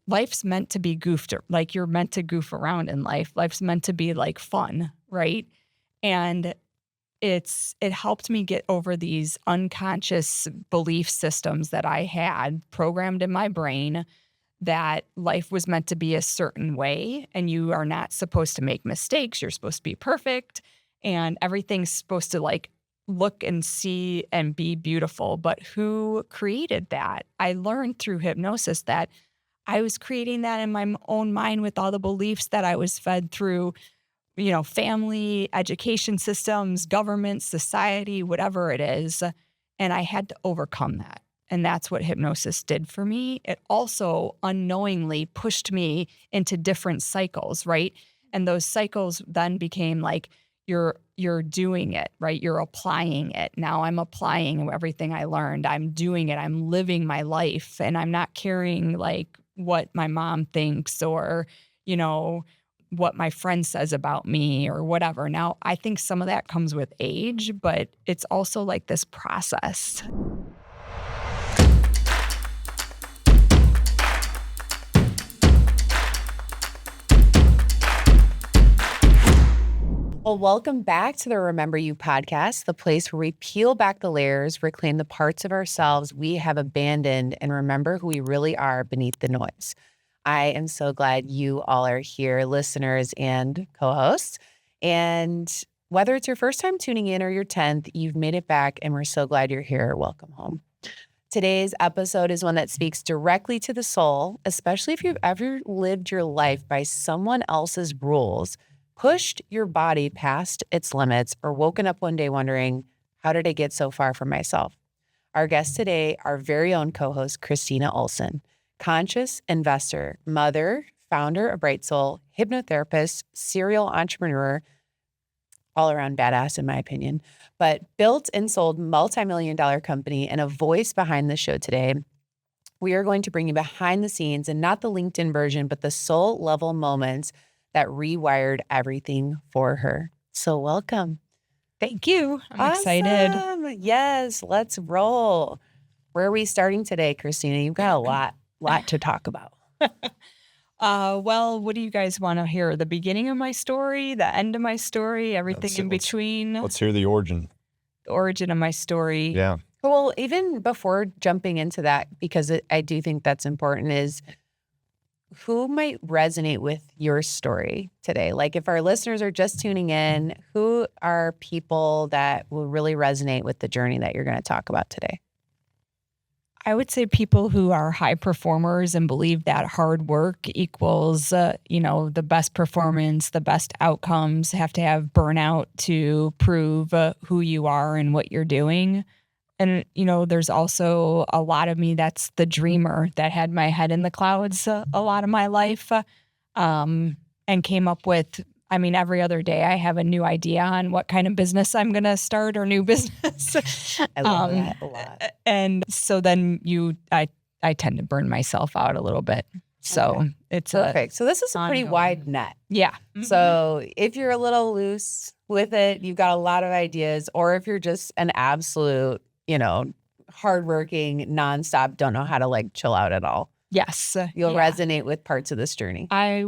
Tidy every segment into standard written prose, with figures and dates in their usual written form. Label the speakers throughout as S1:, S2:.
S1: life's meant to be goofed, like you're meant to goof around in life. Life's meant to be like fun, right? And it helped me get over these unconscious belief systems that I had programmed in my brain that life was meant to be a certain way and you are not supposed to make mistakes. You're supposed to be perfect and everything's supposed to like look and see and be beautiful. But who created that? I learned through hypnosis that I was creating that in my own mind with all the beliefs that I was fed through, family, education systems, government, society, whatever it is. And I had to overcome that. And that's what hypnosis did for me. It also unknowingly pushed me into different cycles, right? And those cycles then became like, you're doing it, right? You're applying it. Now I'm applying everything I learned. I'm doing it. I'm living my life. And I'm not caring like what my mom thinks or, what my friend says about me or whatever. Now, I think some of that comes with age, but it's also like this process.
S2: Well, welcome back to the Remember You podcast, the place where we peel back the layers, reclaim the parts of ourselves we have abandoned, and remember who we really are beneath the noise. I am so glad you all are here, listeners and co-hosts. And whether it's your first time tuning in or your 10th, you've made it back, and we're so glad you're here. Welcome home. Today's episode is one that speaks directly to the soul, especially if you've ever lived your life by someone else's rules, pushed your body past its limits, or woken up one day wondering, how did I get so far from myself? Our guest today, our very own co-host, Christina Olson, conscious investor, mother, founder of Bright Soul, hypnotherapist, serial entrepreneur, all around badass in my opinion, but built and sold multi-million-dollar company and a voice behind the show today. We are going to bring you behind the scenes and not the LinkedIn version, but the soul level moments that rewired everything for her. So welcome.
S1: Thank you. I'm
S2: Awesome.
S1: excited.
S2: Yes, let's roll. Where are we starting today, Christina? You've got a lot to talk about.
S1: Well, what do you guys want to hear? The beginning of my story, the end of my story, everything in between?
S3: Let's hear the origin.
S1: The origin of my story.
S3: Yeah.
S2: Well, even before jumping into that, because I do think that's important, is who might resonate with your story today? Like if our listeners are just tuning in, who are people that will really resonate with the journey that you're going to talk about today?
S1: I would say people who are high performers and believe that hard work equals, the best performance, the best outcomes, have to have burnout to prove who you are and what you're doing. And, there's also a lot of me that's the dreamer that had my head in the clouds a lot of my life and came up with, every other day I have a new idea on what kind of business I'm going to start or new business.
S2: I love that a lot.
S1: And so then I tend to burn myself out a little bit. So
S2: Okay.
S1: It's
S2: perfect. So this is a pretty wide net.
S1: Yeah.
S2: So if you're a little loose with it, you've got a lot of ideas, or if you're just an absolute, hardworking, nonstop, don't know how to like chill out at all.
S1: Yes.
S2: You'll resonate with parts of this journey.
S1: I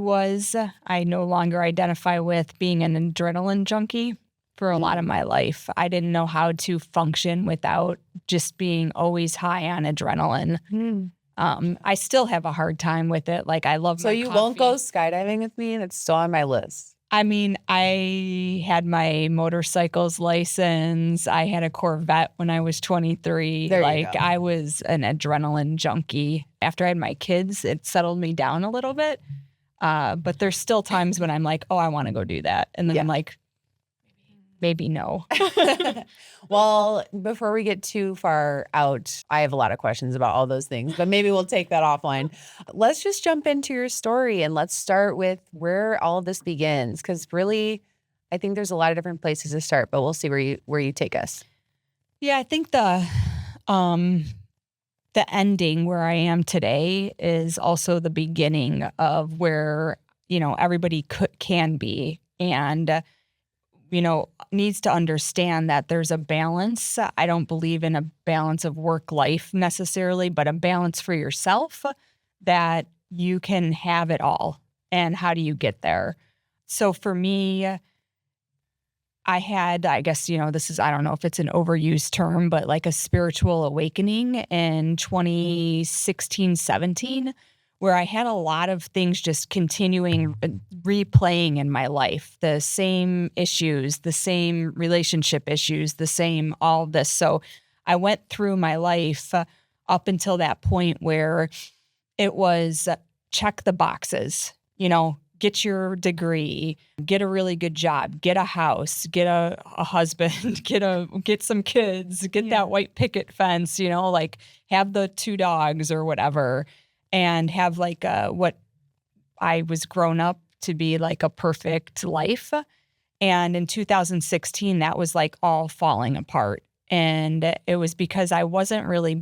S1: no longer identify with being an adrenaline junkie for a lot of my life. I didn't know how to function without just being always high on adrenaline. I still have a hard time with it. Like I love
S2: So you
S1: coffee.
S2: won't go skydiving with me? That's still on my list.
S1: I had my motorcycles license. I had a Corvette when I was 23.
S2: There you go.
S1: I was an adrenaline junkie. After I had my kids, it settled me down a little bit. But there's still times when I'm like, oh, I want to go do that. And then I'm like, maybe no.
S2: Well, before we get too far out, I have a lot of questions about all those things, but maybe we'll take that offline. Let's just jump into your story and let's start with where all of this begins. Because really, I think there's a lot of different places to start, but we'll see where you take us.
S1: Yeah, I think the ending where I am today is also the beginning of where, everybody can be. And needs to understand that there's a balance. I don't believe in a balance of work life necessarily, but a balance for yourself that you can have it all. And how do you get there? So for me, I had, I guess, this is, I don't know if it's an overused term, but like a spiritual awakening in 2016, 17, where I had a lot of things just continuing, replaying in my life, the same issues, the same relationship issues, the same, all this. So I went through my life up until that point where it was check the boxes, get your degree, get a really good job, get a house, get a husband, get some kids, get that white picket fence, like have the 2 dogs or whatever, and have like what I was grown up to be like a perfect life. And in 2016, that was like all falling apart. And it was because I wasn't really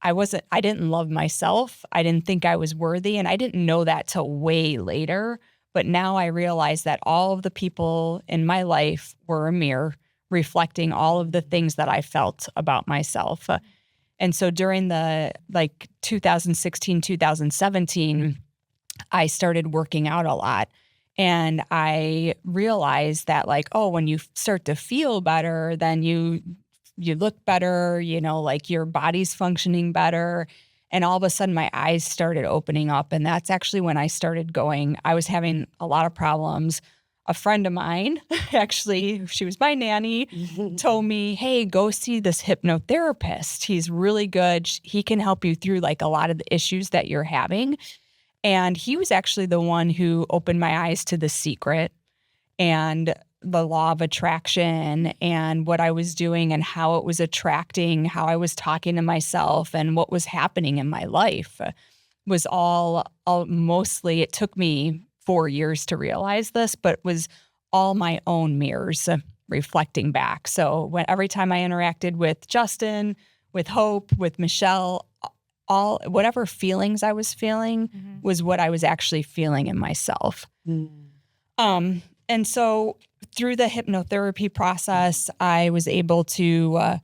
S1: I didn't love myself. I didn't think I was worthy. And I didn't know that till way later. But now I realize that all of the people in my life were a mirror reflecting all of the things that I felt about myself. And so during the 2016, 2017, I started working out a lot. And I realized that when you start to feel better, then you look better, like your body's functioning better. And all of a sudden my eyes started opening up. And that's actually when I started going, I was having a lot of problems. A friend of mine, actually, she was my nanny, told me, hey, go see this hypnotherapist. He's really good. He can help you through like a lot of the issues that you're having. And he was actually the one who opened my eyes to The Secret and the law of attraction and what I was doing and how it was attracting, how I was talking to myself and what was happening in my life was all mostly, it took me 4 years to realize this, but was all my own mirrors reflecting back. So every time I interacted with Justin, with Hope, with Michelle, whatever feelings I was feeling was what I was actually feeling in myself. And so through the hypnotherapy process, I was able to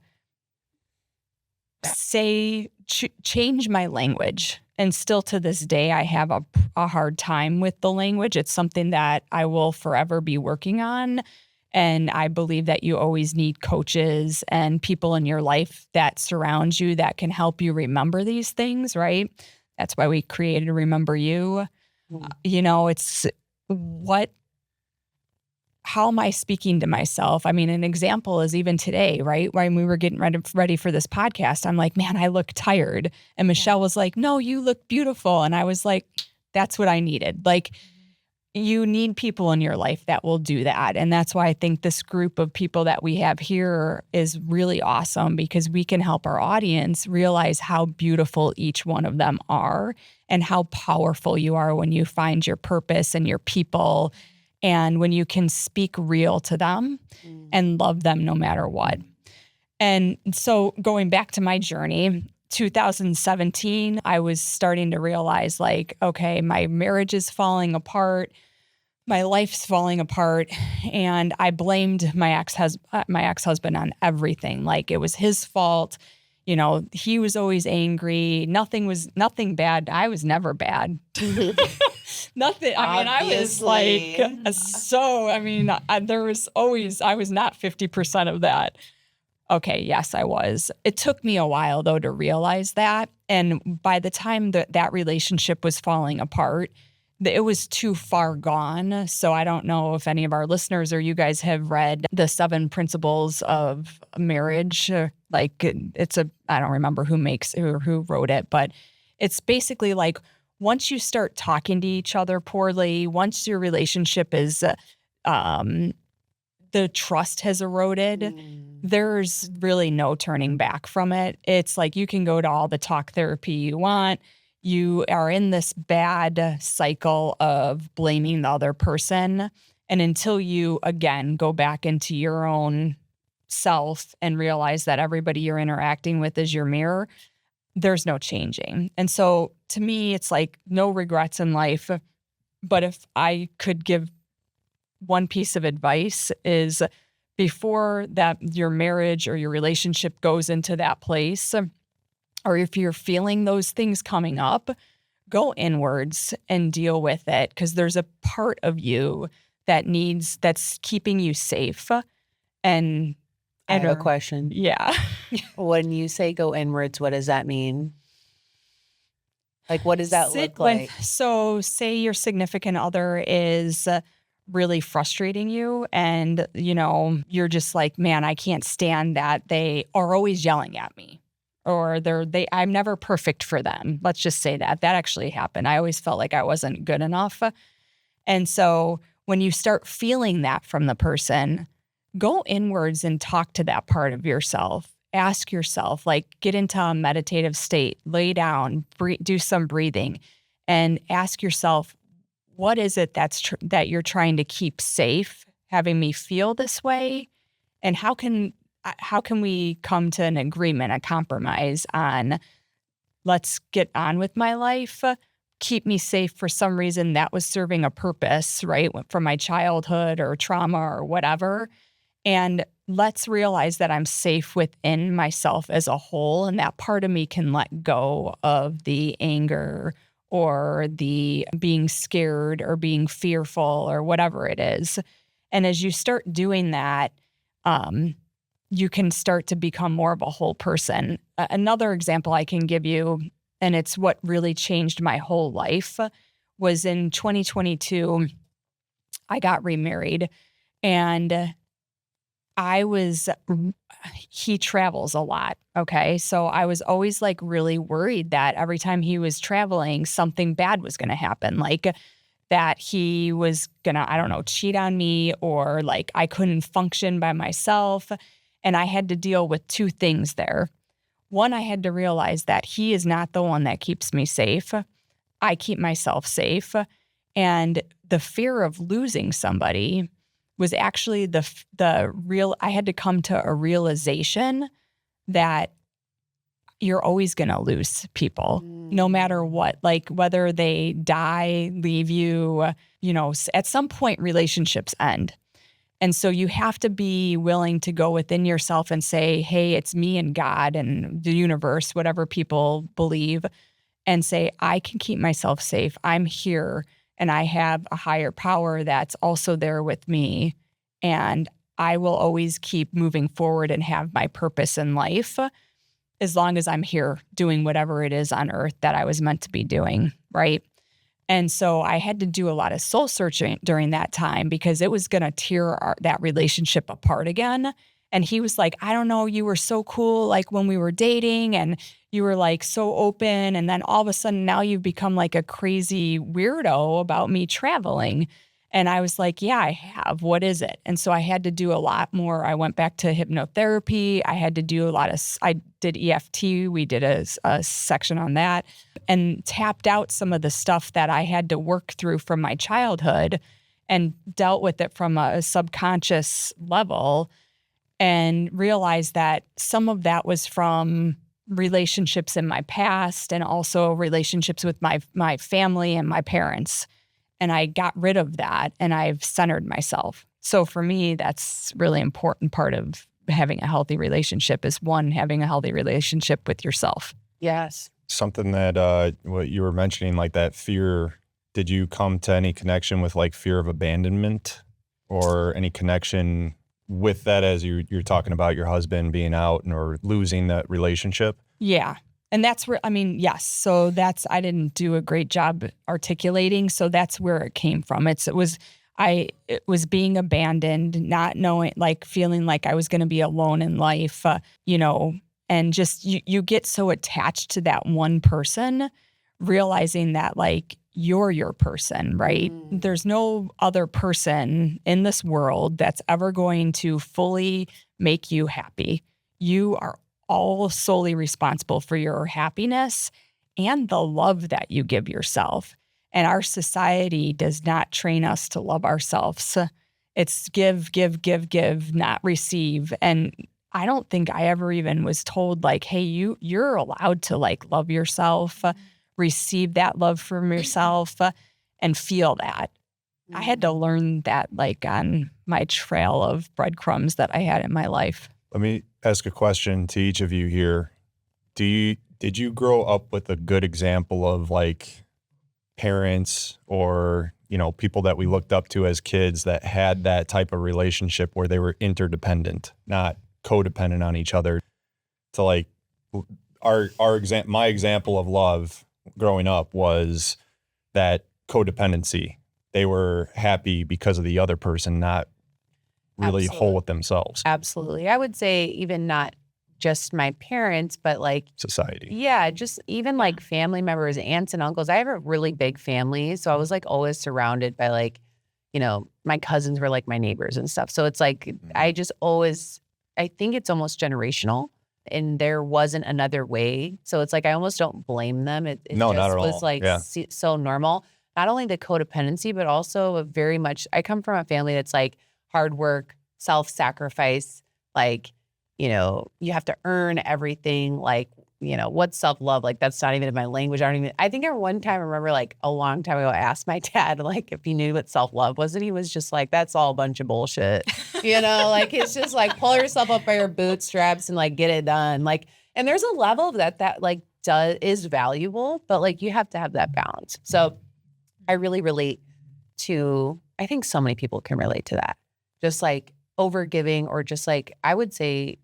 S1: change my language. And still to this day, I have a hard time with the language. It's something that I will forever be working on. And I believe that you always need coaches and people in your life that surround you that can help you remember these things, right? That's why we created Remember You. It's how am I speaking to myself? I mean, an example is even today, right? When we were getting ready for this podcast, I'm like, man, I look tired. And Michelle was like, no, you look beautiful. And I was like, that's what I needed. Like, you need people in your life that will do that. And that's why I think this group of people that we have here is really awesome because we can help our audience realize how beautiful each one of them are and how powerful you are when you find your purpose and your people and when you can speak real to them and love them no matter what. And so going back to my journey, 2017, I was starting to realize okay, my marriage is falling apart. My life's falling apart. And I blamed my ex-husband on everything. Like it was his fault. He was always angry. Nothing bad. I was never bad. Nothing. I mean,
S2: Obviously.
S1: I was not 50% of that. Okay, yes, I was. It took me a while, though, to realize that. And by the time that relationship was falling apart, it was too far gone. So I don't know if any of our listeners or you guys have read The 7 Principles of Marriage. I don't remember who wrote it, but it's basically like once you start talking to each other poorly, once your relationship is, the trust has eroded, there's really no turning back from it. It's like you can go to all the talk therapy you want. You are in this bad cycle of blaming the other person. And until you, again, go back into your own self and realize that everybody you're interacting with is your mirror, there's no changing. And so to me, it's like no regrets in life. But if I could give one piece of advice is before that your marriage or your relationship goes into that place, or if you're feeling those things coming up, go inwards and deal with it, because there's a part of you that's keeping you safe. And
S2: I have a question.
S1: Yeah.
S2: When you say go inwards, what does that mean? Like, what does that look like?
S1: So say your significant other is really frustrating you, and, you're just like, man, I can't stand that they are always yelling at me, or I'm never perfect for them. Let's just say that actually happened. I always felt like I wasn't good enough. And so when you start feeling that from the person, go inwards and talk to that part of yourself. Ask yourself, like, get into a meditative state, lay down, do some breathing, and ask yourself, what is it that you're trying to keep safe, having me feel this way? And how can we come to an agreement, a compromise on, let's get on with my life, keep me safe for some reason that was serving a purpose, right, from my childhood or trauma or whatever. And let's realize that I'm safe within myself as a whole, and that part of me can let go of the anger or the being scared or being fearful or whatever it is. And as you start doing that, you can start to become more of a whole person. Another example I can give you, and it's what really changed my whole life, was in 2022, I got remarried, and he travels a lot. Okay. So I was always like really worried that every time he was traveling, something bad was going to happen. Like that he was going to, I don't know, cheat on me, or like I couldn't function by myself. And I had to deal with two things there. One, I had to realize that he is not the one that keeps me safe. I keep myself safe. And the fear of losing somebody was actually I had to come to a realization that you're always going to lose people, no matter what, like whether they die, leave you, at some point relationships end. And so you have to be willing to go within yourself and say, hey, it's me and God and the universe, whatever people believe, and say, I can keep myself safe. I'm here, and I have a higher power that's also there with me. And I will always keep moving forward and have my purpose in life as long as I'm here doing whatever it is on earth that I was meant to be doing, right? And so I had to do a lot of soul searching during that time, because it was going to tear that relationship apart again. And he was like, I don't know, you were so cool like when we were dating, and you were like so open. And then all of a sudden now you've become like a crazy weirdo about me traveling. And I was like, yeah, I have. What is it? And so I had to do a lot more. I went back to hypnotherapy. I had to do I did EFT. We did a section on that, and tapped out some of the stuff that I had to work through from my childhood, and dealt with it from a subconscious level, and realized that some of that was from relationships in my past, and also relationships with my family and my parents. And I got rid of that, and I've centered myself. So for me, that's really important part of having a healthy relationship, is one, having a healthy relationship with yourself.
S2: Yes.
S3: Something that what you were mentioning, like that fear, did you come to any connection with like fear of abandonment, or any connection with that as you're talking about your husband being out or losing that relationship?
S1: Yeah. And that's where, yes. So I didn't do a great job articulating. So that's where it came from. It was being abandoned, not knowing, like feeling like I was going to be alone in life, and just you get so attached to that one person, realizing that like you're your person, right? There's no other person in this world that's ever going to fully make you happy. You are all solely responsible for your happiness and the love that you give yourself. And our society does not train us to love ourselves. It's give, give, give, give, not receive. And I don't think I ever even was told like, hey, you're allowed to like love yourself, receive that love from yourself, and feel that. I had to learn that like on my trail of breadcrumbs that I had in my life.
S3: Let me ask a question to each of you here. Did you grow up with a good example of like parents or, you know, people that we looked up to as kids that had that type of relationship where they were interdependent, not codependent on each other. To like my example of love growing up was that codependency. They were happy because of the other person, not really whole with themselves.
S2: Absolutely. I would say even not just my parents, but like
S3: Society.
S2: yeah, just even like family members, aunts and uncles. I have a really big family. So I was like always surrounded by like, you know, my cousins were like my neighbors and stuff. So it's like, I just always, I think it's almost generational and there wasn't another way. So it's like, I almost don't blame them. It
S3: No,
S2: just
S3: not at
S2: was
S3: all.
S2: like
S3: Yeah.
S2: so normal. Not only the codependency, but also very much, I come from a family that's like hard work, self-sacrifice, like, you know, you have to earn everything. Like, you know, what's self-love? Like, that's not even in my language. I think at one time, I remember like a long time ago, I asked my dad, like, if he knew what self-love was. And he was just like, that's all a bunch of bullshit. You know, like, it's just like, pull yourself up by your bootstraps and like, get it done. Like, and there's a level of that like is valuable, but like, you have to have that balance. So I really relate to, I think so many people can relate to that. Just like overgiving or just like, I would say,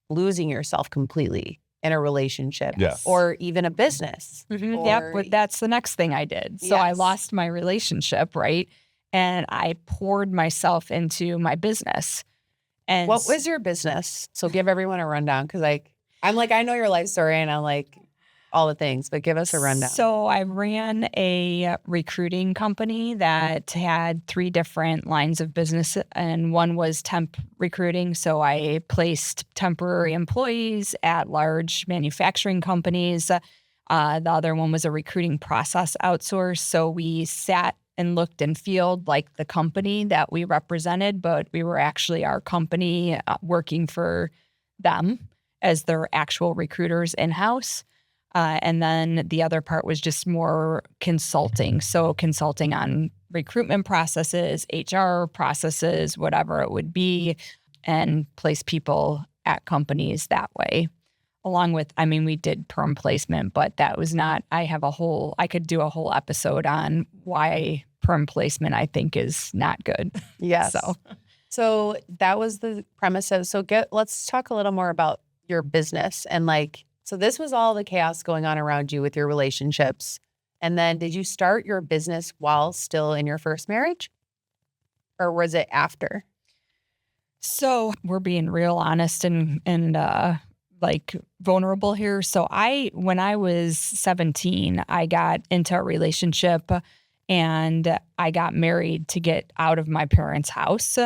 S2: losing yourself completely in a relationship or even a business.
S1: Yep, but that's the next thing I did. So I lost my relationship, right? And I poured myself into my business. And
S2: what was your business? So give everyone a rundown because I'm like, I know your life story and I'm like all the things, but give us a rundown.
S1: So I ran a recruiting company that had 3 different lines of business, and one was temp recruiting. So I placed temporary employees at large manufacturing companies. The other one was a recruiting process outsource. So we sat and looked and felt like the company that we represented, but we were actually our company working for them as their actual recruiters in-house. And then the other part was just more consulting. So consulting on recruitment processes, HR processes, whatever it would be, and place people at companies that way. Along with, I mean, we did perm placement, but that was not, I could do a whole episode on why perm placement I think is not good.
S2: Yes. So that was the premise of, let's talk a little more about your business and like, so this was all the chaos going on around you with your relationships. And then did you start your business while still in your first marriage? Or was it after?
S1: So we're being real honest and like vulnerable here. So when I was 17, I got into a relationship and I got married to get out of my parents' house.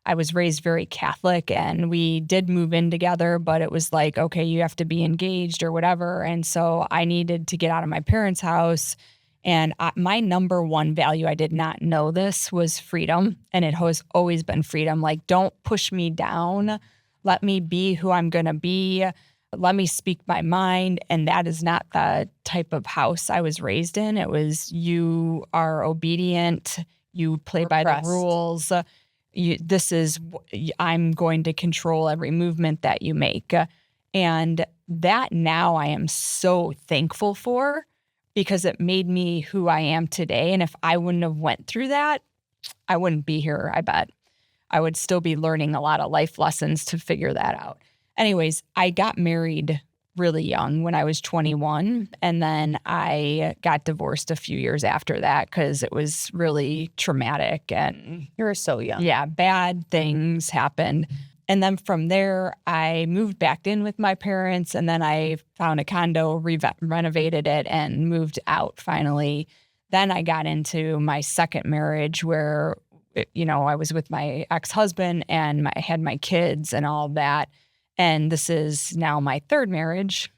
S1: I was raised very Catholic and we did move in together, but it was like, okay, you have to be engaged or whatever. And so I needed to get out of my parents' house. And my number one value, I did not know this, was freedom. And it has always been freedom. Like, don't push me down. Let me be who I'm going to be. Let me speak my mind. And that is not the type of house I was raised in. It was, you are obedient. You play by the rules. I'm going to control every movement that you make. And that now I am so thankful for because it made me who I am today. And if I wouldn't have went through that, I wouldn't be here, I bet. I would still be learning a lot of life lessons to figure that out. Anyways, I got married really young when I was 21. And then I got divorced a few years after that because it was really traumatic and
S2: you were so young.
S1: Yeah, bad things happened. And then from there, I moved back in with my parents and then I found a condo, renovated it and moved out finally. Then I got into my second marriage where, you know, I was with my ex-husband and I had my kids and all that. And this is now my third marriage.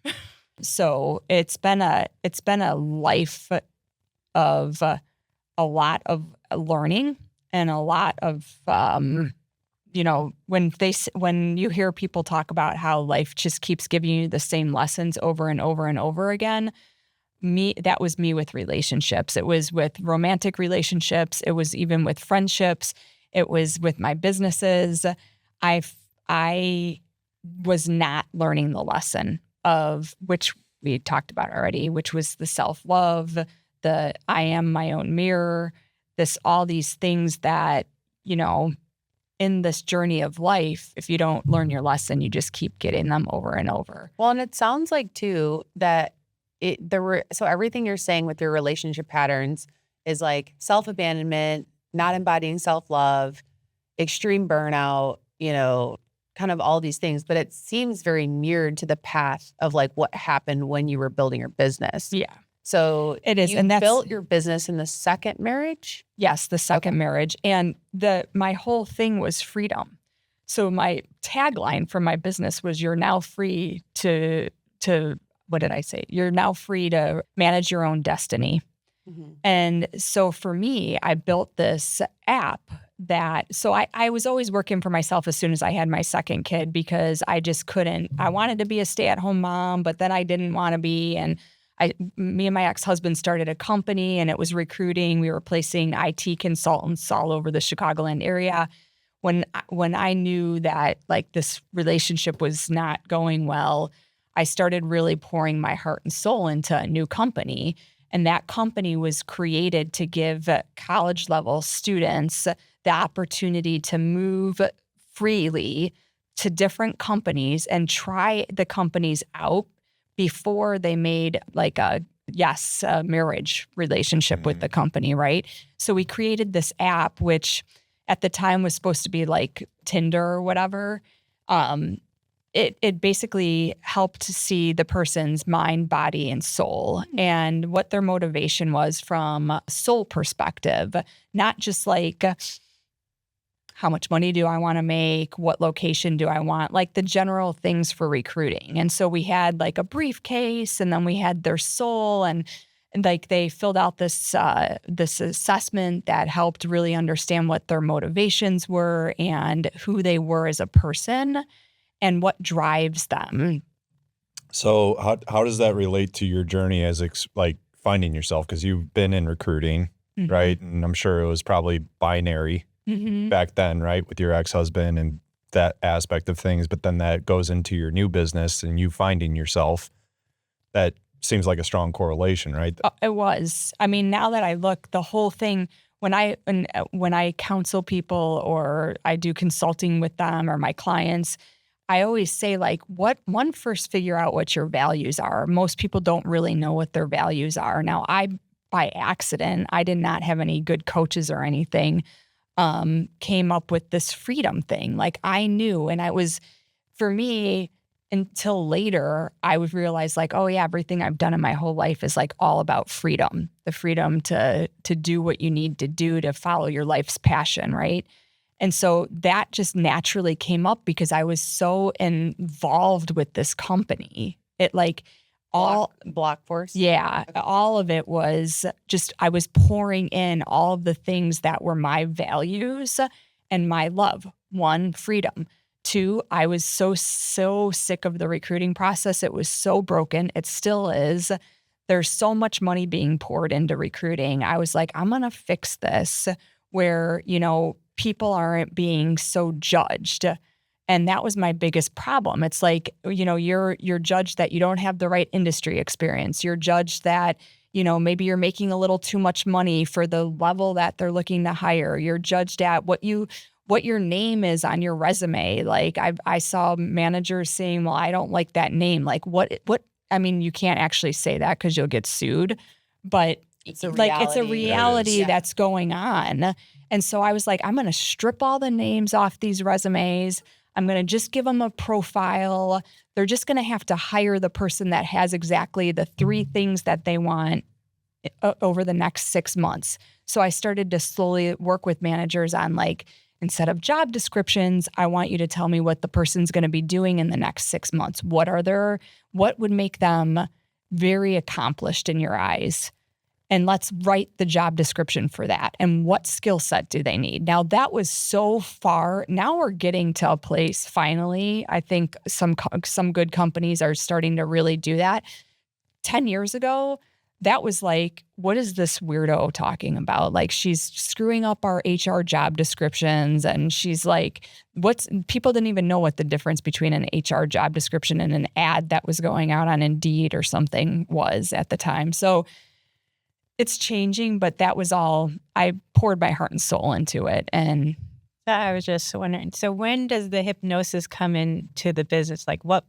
S1: So it's been a life of a lot of learning and a lot of, you know, when you hear people talk about how life just keeps giving you the same lessons over and over and over again, that was me with relationships. It was with romantic relationships. It was even with friendships. It was with my businesses. I was not learning the lesson of which we talked about already, which was the self-love, the I am my own mirror, all these things that, in this journey of life, if you don't learn your lesson, you just keep getting them over and over.
S2: Well, and it sounds like too that so everything you're saying with your relationship patterns is like self-abandonment, not embodying self-love, extreme burnout, kind of all these things, but it seems very mirrored to the path of like what happened when you were building your business.
S1: Yeah.
S2: So
S1: it is,
S2: you
S1: and that's
S2: built your business in the second marriage?
S1: Yes, the second marriage. And my whole thing was freedom. So my tagline for my business was, you're now free to what did I say? You're now free to manage your own destiny.
S2: Mm-hmm.
S1: And so for me, I built this app so I was always working for myself as soon as I had my second kid, because I just couldn't. I wanted to be a stay-at-home mom, but then I didn't want to be. And me and my ex-husband started a company, and it was recruiting. We were placing IT consultants all over the Chicagoland area. When I knew that like this relationship was not going well, I started really pouring my heart and soul into a new company. And that company was created to give college level students the opportunity to move freely to different companies and try the companies out before they made like a marriage relationship with the company, right? So we created this app, which at the time was supposed to be like Tinder or whatever. It basically helped to see the person's mind, body, and soul, and what their motivation was from a soul perspective, not just like how much money do I want to make, what location do I want, like the general things for recruiting. And so we had like a briefcase, and then we had their soul, and like they filled out this assessment that helped really understand what their motivations were and who they were as a person and what drives them.
S3: So how does that relate to your journey as like finding yourself? Because you've been in recruiting,
S1: Mm-hmm.
S3: right? And I'm sure it was probably binary
S1: Mm-hmm.
S3: back then, right? With your ex-husband and that aspect of things. But then that goes into your new business and you finding yourself. That seems like a strong correlation, right?
S1: It was. I mean, now that I look, the whole thing, when I counsel people or I do consulting with them or my clients, I always say like, first figure out what your values are. Most people don't really know what their values are. Now, by accident, I did not have any good coaches or anything, came up with this freedom thing. Like I knew, and for me, until later, I would realize like, oh yeah, everything I've done in my whole life is like all about freedom, the freedom to do what you need to do to follow your life's passion, right? And so that just naturally came up because I was so involved with this company. It like
S2: Block Force?
S1: Yeah, all of it was just, I was pouring in all of the things that were my values and my love. 1, freedom. 2, I was so sick of the recruiting process. It was so broken. It still is. There's so much money being poured into recruiting. I was like, I'm going to fix this where, people aren't being so judged. And that was my biggest problem. It's like, you're judged that you don't have the right industry experience. You're judged that, maybe you're making a little too much money for the level that they're looking to hire. You're judged at what your name is on your resume. Like I saw managers saying, well, I don't like that name. Like I mean, you can't actually say that because you'll get sued, but
S2: it's a reality.
S1: It's a reality that's going on. And so I was like, I'm going to strip all the names off these resumes. I'm going to just give them a profile. They're just going to have to hire the person that has exactly the 3 things that they want over the next 6 months. So I started to slowly work with managers on like, instead of job descriptions, I want you to tell me what the person's going to be doing in the next 6 months. What would make them very accomplished in your eyes? And let's write the job description for that. And what skill set do they need? Now, that was so far. Now we're getting to a place, finally, I think some good companies are starting to really do that. 10 years ago, that was like, what is this weirdo talking about? Like, she's screwing up our HR job descriptions. And she's like, people didn't even know what the difference between an HR job description and an ad that was going out on Indeed or something was at the time. So it's changing, but that was all, I poured my heart and soul into it. And
S4: I was just wondering, so when does the hypnosis come into the business? Like what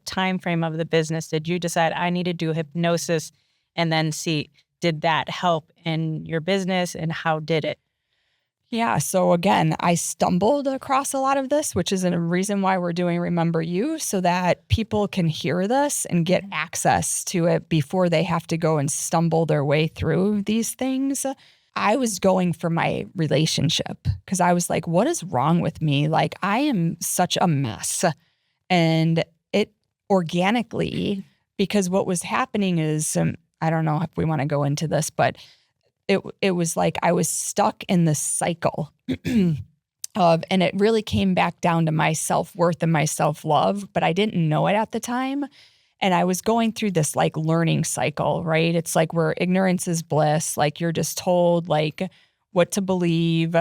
S4: time frame of the business did you decide I need to do hypnosis, and then see, did that help in your business, and how did it?
S1: yeah, so again, I stumbled across a lot of this, which is a reason why we're doing Remember You, so that people can hear this and get access to it before they have to go and stumble their way through these things. I was going for my relationship because I was like, what is wrong with me? Like, I am such a mess. And it organically, because what was happening is, I don't know if we want to go into this, but it was like I was stuck in this cycle of, and it really came back down to my self-worth and my self-love, but I didn't know it at the time. And I was going through this like learning cycle, right? It's like where ignorance is bliss. Like you're just told like what to believe,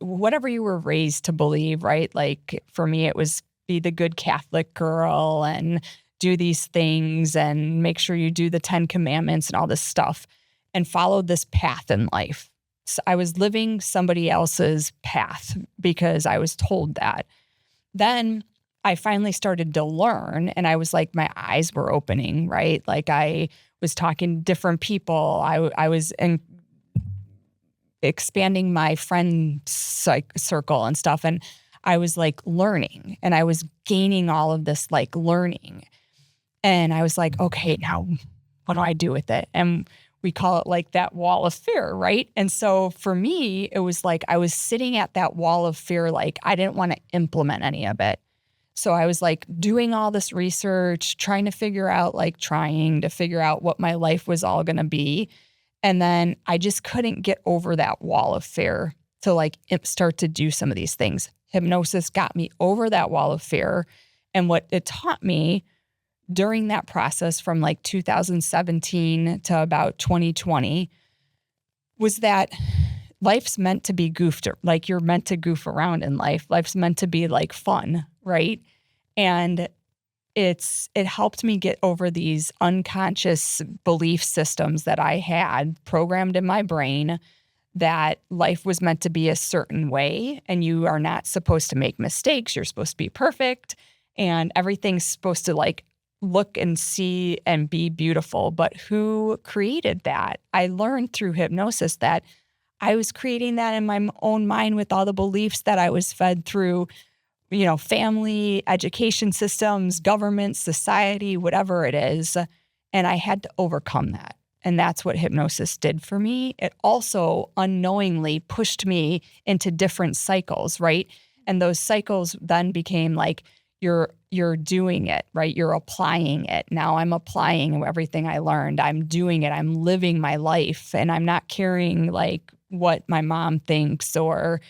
S1: whatever you were raised to believe, right? Like for me, it was be the good Catholic girl and do these things and make sure you do the 10 Commandments and all this stuff, and followed this path in life. So I was living somebody else's path because I was told that. Then I finally started to learn, and I was like, my eyes were opening, right? Like I was talking to different people. I was expanding my friend circle and stuff. And I was like learning, and I was gaining all of this like learning. And I was like, okay, now what do I do with it? And we call it like that wall of fear, right? And so for me, it was like I was sitting at that wall of fear, like I didn't want to implement any of it. So I was like doing all this research, trying to figure out what my life was all going to be. And then I just couldn't get over that wall of fear to like start to do some of these things. Hypnosis got me over that wall of fear. And what it taught me during that process from like 2017 to about 2020 was that life's meant to be goofed. Like you're meant to goof around in life. Life's meant to be like fun, right? And it helped me get over these unconscious belief systems that I had programmed in my brain, that life was meant to be a certain way and you are not supposed to make mistakes. You're supposed to be perfect and everything's supposed to like look and see and be beautiful. But who created that? I learned through hypnosis that I was creating that in my own mind with all the beliefs that I was fed through, family, education systems, government, society, whatever it is. And I had to overcome that. And that's what hypnosis did for me. It also unknowingly pushed me into different cycles, right? And those cycles then became like, you're doing it, right? You're applying it. Now I'm applying everything I learned. I'm doing it. I'm living my life, and I'm not caring like what my mom thinks or,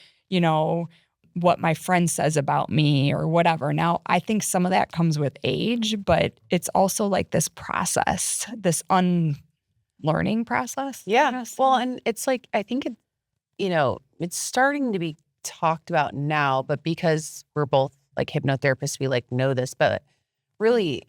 S1: what my friend says about me or whatever. Now, I think some of that comes with age, but it's also like this process, this unlearning process.
S2: Yeah. Well, and it's like, I think it's starting to be talked about now, but because we're both like hypnotherapists, we like know this, but really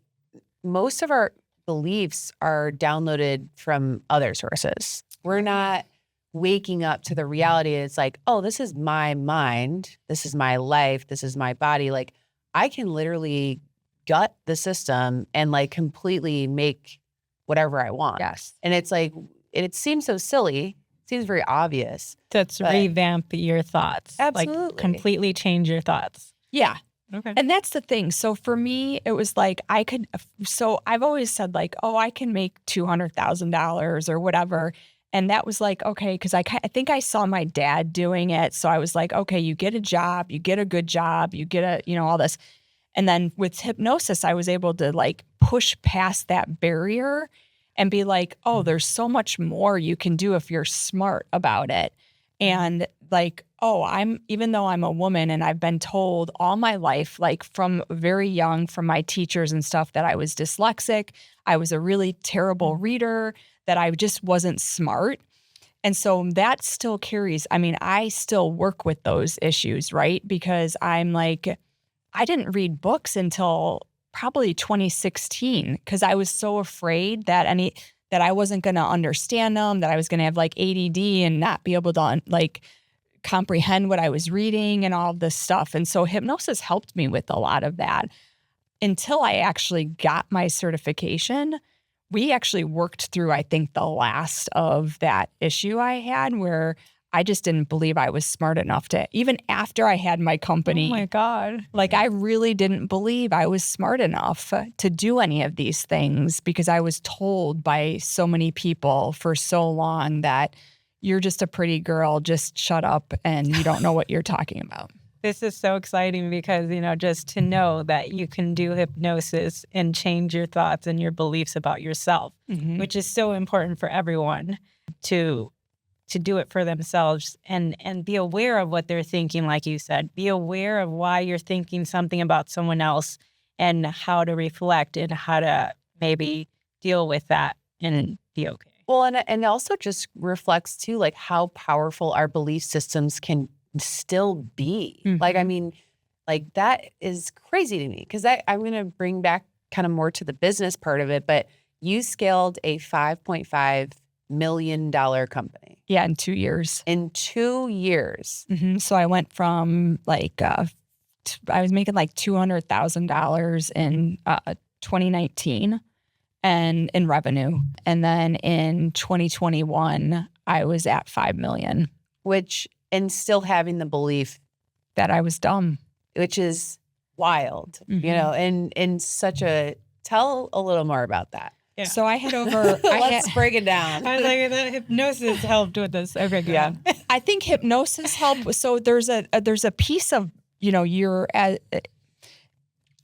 S2: most of our beliefs are downloaded from other sources. We're not waking up to the reality. It's like, oh, this is my mind. This is my life. This is my body. Like I can literally gut the system and like completely make whatever I want.
S1: Yes.
S2: And it's like, it seems so silly. It seems very obvious.
S4: That's revamp your thoughts.
S2: Absolutely.
S4: Like completely change your thoughts.
S1: Yeah.
S4: Okay.
S1: And that's the thing. So for me, it was like I've always said like, oh, I can make $200,000 or whatever. And that was like, okay, because I think I saw my dad doing it. So I was like, okay, you get a job, you get a good job, you get all this. And then with hypnosis, I was able to like push past that barrier and be like, oh, there's so much more you can do if you're smart about it. And like, oh, even though I'm a woman and I've been told all my life, like from very young, from my teachers and stuff, that I was dyslexic, I was a really terrible reader, that I just wasn't smart. And so that still carries, I still work with those issues, right? Because I'm like, I didn't read books until probably 2016 because I was so afraid that that I wasn't going to understand them, that I was going to have like ADD and not be able to like comprehend what I was reading and all of this stuff. And so hypnosis helped me with a lot of that until I actually got my certification. We actually worked through, I think, the last of that issue I had where I just didn't believe I was smart enough to, even after I had my company.
S4: Oh my God.
S1: Like, I really didn't believe I was smart enough to do any of these things because I was told by so many people for so long that you're just a pretty girl, just shut up and you don't know what you're talking about.
S4: This is so exciting because, just to know that you can do hypnosis and change your thoughts and your beliefs about yourself, which is so important for everyone to do it for themselves and be aware of what they're thinking, like you said. Be aware of why you're thinking something about someone else and how to reflect and how to maybe deal with that and be okay.
S2: Well, and it also just reflects too, like how powerful our belief systems can still be. Like, I mean, like that is crazy to me because I'm going to bring back kind of more to the business part of it, but you scaled a $5.5 million company.
S1: Yeah, in 2 years.
S2: In 2 years.
S1: So I went from like, I was making like $200,000 in 2019 and in revenue. And then in 2021, I was at 5 million.
S2: And still having the belief
S1: that I was dumb.
S2: Which is wild, and such tell a little more about that.
S4: Yeah.
S1: So I had over.
S2: Let's break it down.
S4: I was like, the hypnosis helped with this. Okay, good.
S2: Yeah.
S1: I think hypnosis helped. So there's a piece of, you're at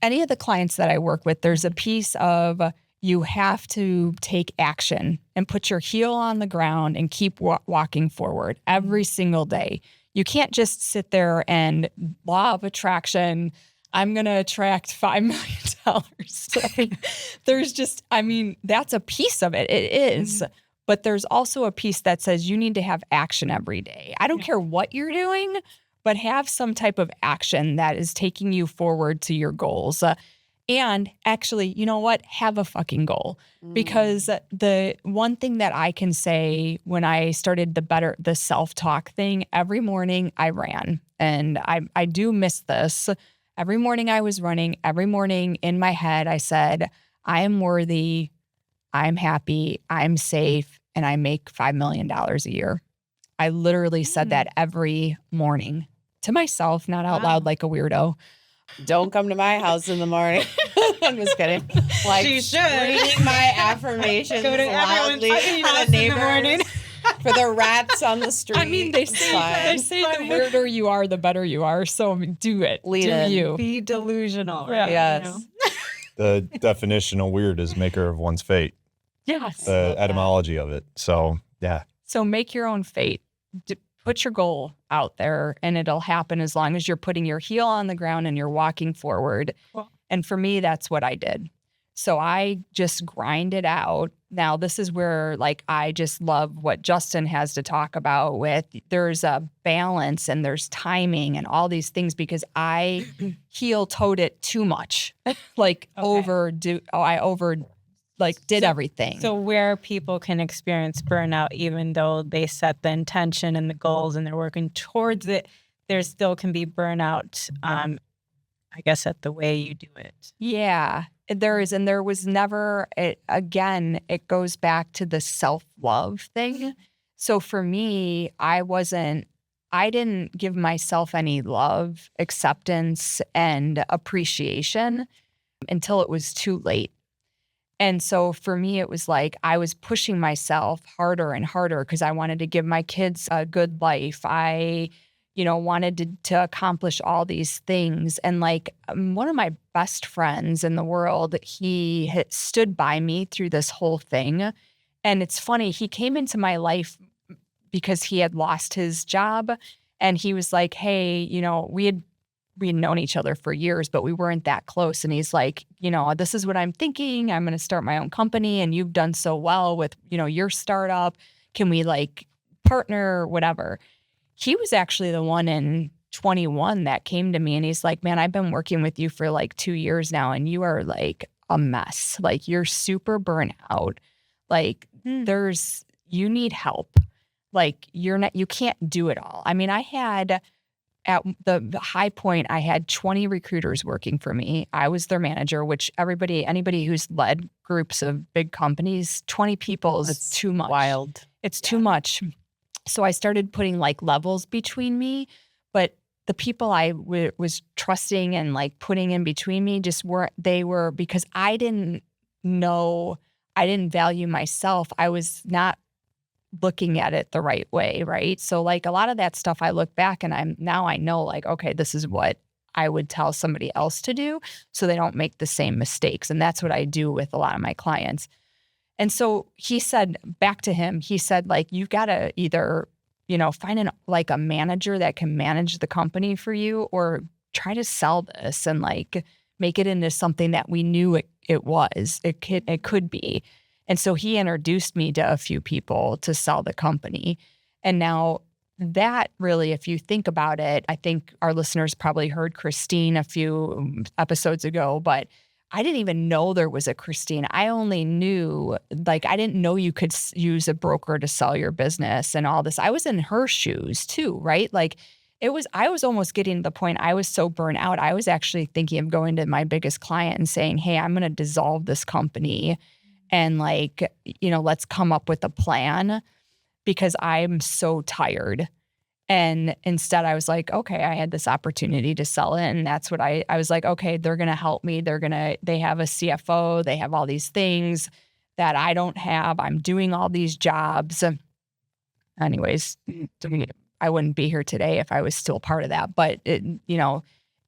S1: any of the clients that I work with, there's a piece of you have to take action and put your heel on the ground and keep walking forward every single day. You can't just sit there and law of attraction, I'm going to attract $5 million. There's just, that's a piece of it. It is. But there's also a piece that says you need to have action every day. I don't care what you're doing, but have some type of action that is taking you forward to your goals. And actually, you know what? Have a fucking goal. Because the one thing that I can say when I started the self-talk thing, every morning I ran. And I do miss this. Every morning I was running. Every morning in my head, I said, I am worthy, I'm happy, I'm safe, and I make $5 million a year. I literally said that every morning to myself, not out loud like a weirdo.
S2: Don't come to my house in the morning. I'm just kidding. Like,
S4: She should.
S2: reading my affirmations
S4: Go to
S2: loudly
S4: everyone's
S2: for
S4: house
S2: the
S4: in the morning.
S2: neighbors, for the rats on the street.
S1: They
S2: It's
S1: say
S2: fine.
S1: the weirder you are, the better you are. So do it.
S2: Lead
S1: do
S2: in.
S1: you.
S4: Be delusional.
S1: Yeah.
S4: Right?
S2: Yes.
S3: The definition of weird is maker of one's fate,
S1: Yes.
S3: the etymology of it. So, yeah.
S1: So make your own fate. Put your goal out there and it'll happen as long as you're putting your heel on the ground and you're walking forward.
S4: Well,
S1: And for me, that's what I did. So I just grind it out. Now, this is where I just love what Justin has to talk about with there's a balance and there's timing and all these things because I heel-toed it too much. Did everything.
S4: So where people can experience burnout, even though they set the intention and the goals and they're working towards it, there still can be burnout, I guess, at the way you do it.
S1: Yeah, there is. And there was never, it goes back to the self-love thing. So for me, I didn't give myself any love, acceptance, and appreciation until it was too late. And so for me, it was like I was pushing myself harder and harder because I wanted to give my kids a good life. I, wanted to accomplish all these things. And one of my best friends in the world, he had stood by me through this whole thing. And it's funny, he came into my life because he had lost his job. And he was like, hey, we had known each other for years, but we weren't that close. And he's like, this is what I'm thinking. I'm going to start my own company. And you've done so well with, your startup. Can we partner, whatever? He was actually the one in 21 that came to me and he's like, man, I've been working with you for 2 years now. And you are a mess. You're super burnt out. you need help. Like you can't do it all. I mean, I had at the high point, I had 20 recruiters working for me. I was their manager, which anybody who's led groups of big companies, 20 people is too much.
S2: Wild.
S1: It's too much. So I started putting like levels between me, but the people I was trusting and like putting in between me because I didn't value myself. I was not looking at it the right way, right? So like a lot of that stuff I look back and I know like, okay, this is what I would tell somebody else to do so they don't make the same mistakes. And that's what I do with a lot of my clients. And so he said back to him, he said like, you've got to either, find a manager that can manage the company for you or try to sell this and like make it into something that we knew it was. It could be. And so he introduced me to a few people to sell the company. And now that really, if you think about it, I think our listeners probably heard Christine a few episodes ago, but I didn't even know there was a Christine. I only knew, like, I didn't know you could use a broker to sell your business and all this. I was in her shoes too, right? Like I was almost getting to the point I was so burnt out. I was actually thinking of going to my biggest client and saying, hey, I'm going to dissolve this company. And like, let's come up with a plan because I'm so tired. And instead I was like, okay, I had this opportunity to sell it. And that's what I was like, okay, they're going to help me. They have a CFO. They have all these things that I don't have. I'm doing all these jobs. Anyways, I wouldn't be here today if I was still part of that. But it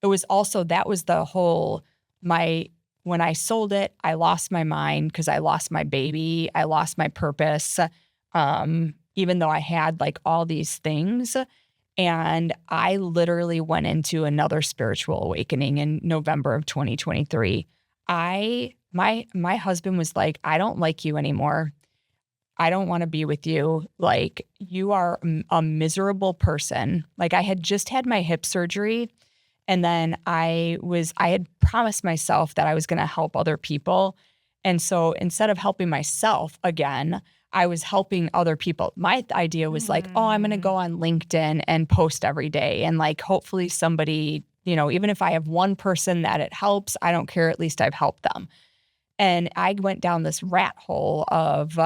S1: was also, that was the whole, when I sold it, I lost my mind because I lost my baby. I lost my purpose, even though I had like all these things. And I literally went into another spiritual awakening in November of 2023. My husband was like, I don't like you anymore. I don't want to be with you. Like, you are a miserable person. Like, I had just had my hip surgery. And then I had promised myself that I was going to help other people. And so instead of helping myself again, I was helping other people. My idea was like, oh, I'm going to go on LinkedIn and post every day. And like, hopefully somebody, even if I have one person that it helps, I don't care. At least I've helped them. And I went down this rat hole of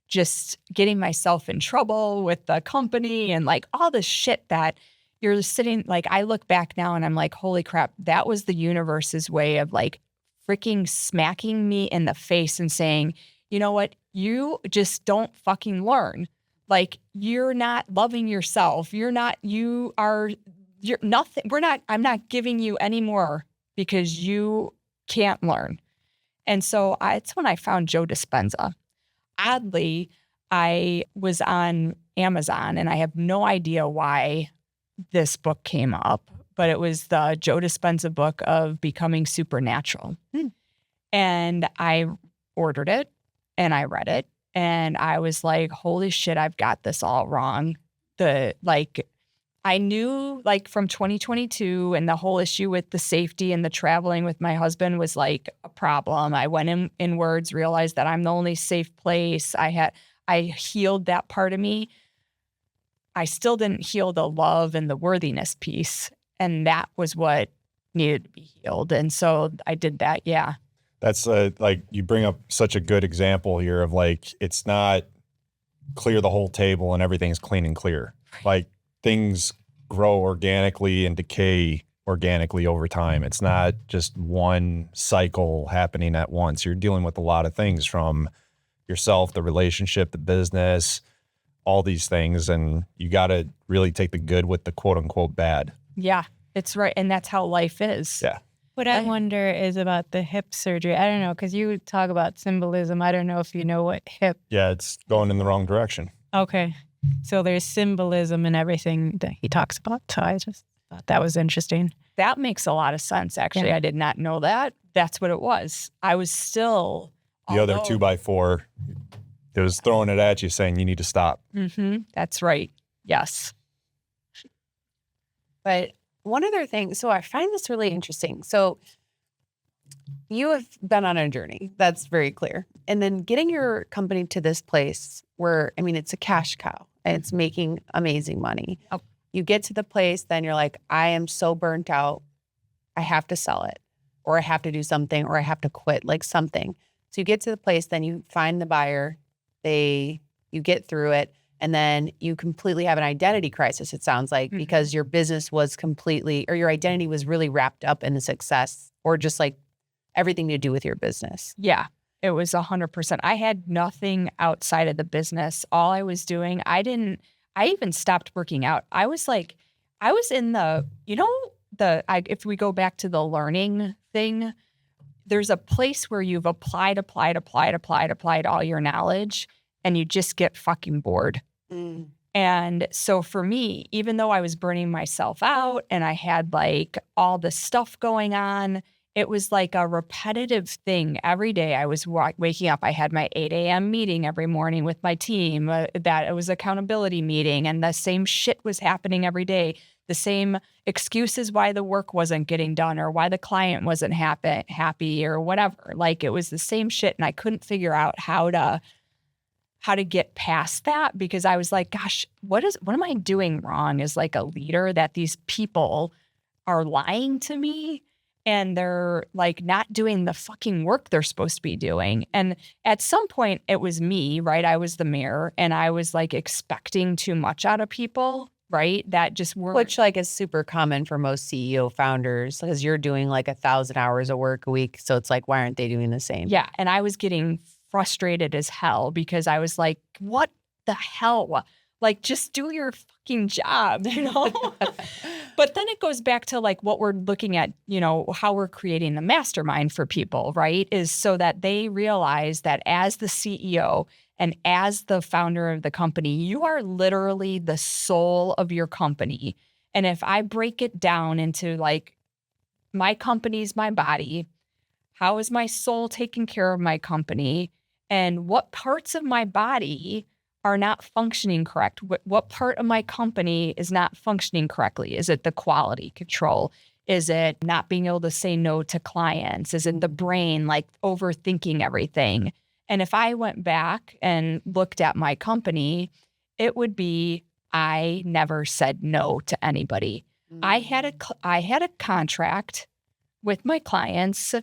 S1: just getting myself in trouble with the company and like all this shit that you're sitting, like, I look back now and I'm like, holy crap, that was the universe's way of like freaking smacking me in the face and saying, you know what, you just don't fucking learn. Like, you're not loving yourself. You're nothing. I'm not giving you any more because you can't learn. And so it's when I found Joe Dispenza. Oddly, I was on Amazon and I have no idea why this book came up, but it was the Joe Dispenza book of Becoming Supernatural. And I ordered it and I read it and I was like, holy shit, I've got this all wrong. I knew like from 2022 and the whole issue with the safety and the traveling with my husband was like a problem. I went inwards, realized that I'm the only safe place. I healed that part of me. I still didn't heal the love and the worthiness piece. And that was what needed to be healed. And so I did that. Yeah.
S3: That's like, you bring up such a good example here of like, it's not clear the whole table and everything's clean and clear. Like, things grow organically and decay organically over time. It's not just one cycle happening at once. You're dealing with a lot of things from yourself, the relationship, the business, all these things. And you got to really take the good with the quote unquote bad.
S1: Yeah, it's right. And that's how life is.
S3: Yeah.
S4: What I wonder is about the hip surgery. I don't know, because you talk about symbolism. I don't know if you know what hip.
S3: Yeah, it's going in the wrong direction.
S4: Okay. So there's symbolism in everything that he talks about. So I just thought that was interesting.
S1: That makes a lot of sense, actually.
S4: Yeah.
S1: I did not know that. That's what it was. I was still...
S3: The other 2x4, it was throwing it at you saying you need to stop.
S1: That's right. Yes.
S2: But one other thing, so I find this really interesting. So You have been on a journey. That's very clear. And then getting your company to this place where, I mean, it's a cash cow and it's making amazing money.
S1: Yep.
S2: You get to the place, then you're like, I am so burnt out. I have to sell it, or I have to do something, or I have to quit, like something. So you get to the place, then you find the buyer, you get through it, and then you completely have an identity crisis, it sounds like, because your business was completely, or your identity was really wrapped up in the success, or just like everything to do with your business.
S1: Yeah, it was 100%. I had nothing outside of the business. All I was doing, I even stopped working out. I was in the, if we go back to the learning thing, there's a place where you've applied all your knowledge and you just get fucking bored. And so for me, even though I was burning myself out and I had like all this stuff going on, it was like a repetitive thing. Every day I was waking up. I had my 8 a.m. meeting every morning with my team. That it was accountability meeting, and the same shit was happening every day. The same excuses why the work wasn't getting done or why the client wasn't happy or whatever. Like it was the same shit, and I couldn't figure out how to get past that, because I was like, gosh, what am I doing wrong as like a leader that these people are lying to me? And they're like not doing the fucking work they're supposed to be doing. And at some point it was me, right? I was the mirror, and I was like expecting too much out of people, right? That just weren't.
S2: Which like is super common for most CEO founders, because you're doing like 1,000 hours of work a week. So it's like, why aren't they doing the same?
S1: Yeah. And I was getting frustrated as hell because I was like, what the hell? Like, just do your fucking job, But then it goes back to like what we're looking at, how we're creating the mastermind for people, right? Is so that they realize that as the CEO and as the founder of the company, you are literally the soul of your company. And if I break it down into like, my company's my body, how is my soul taking care of my company? And what parts of my body are not functioning correct? What part of my company is not functioning correctly? Is it the quality control? Is it not being able to say no to clients? Is it the brain, like overthinking everything? And if I went back and looked at my company, it would be, I never said no to anybody. I had a contract with my clients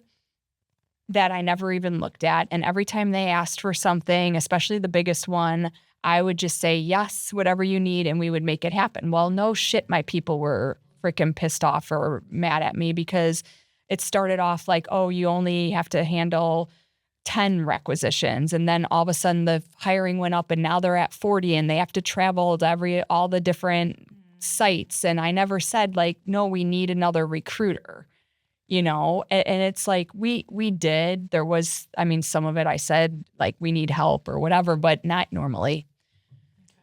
S1: that I never even looked at. And every time they asked for something, especially the biggest one, I would just say, yes, whatever you need, and we would make it happen. Well, no shit, my people were freaking pissed off or mad at me, because it started off like, oh, you only have to handle 10 requisitions. And then all of a sudden the hiring went up and now they're at 40 and they have to travel to all the different sites. And I never said like, no, we need another recruiter. And it's like, we did, there was, some of it I said like, we need help or whatever, but not normally.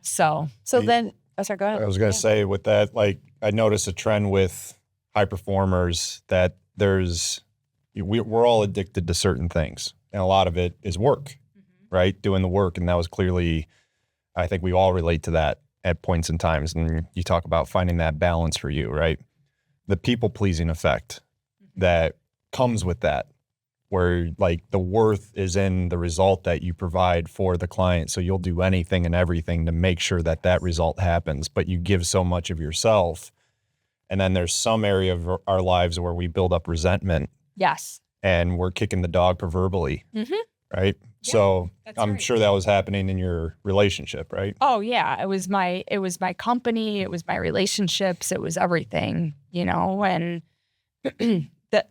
S1: So
S2: then, sorry, go ahead.
S3: I was going to say with that, like I noticed a trend with high performers that we're all addicted to certain things. And a lot of it is work, right? Doing the work. And that was clearly, I think we all relate to that at points in times. And you talk about finding that balance for you, right? The people pleasing effect that comes with that, where like the worth is in the result that you provide for the client. So you'll do anything and everything to make sure that that result happens, but you give so much of yourself. And then there's some area of our lives where we build up resentment.
S1: yes.
S3: And we're kicking the dog proverbially, right?
S1: Yeah,
S3: so I'm
S1: right.
S3: sure that was happening in your relationship, right?
S1: Oh yeah. It was my company. It was my relationships. It was everything, and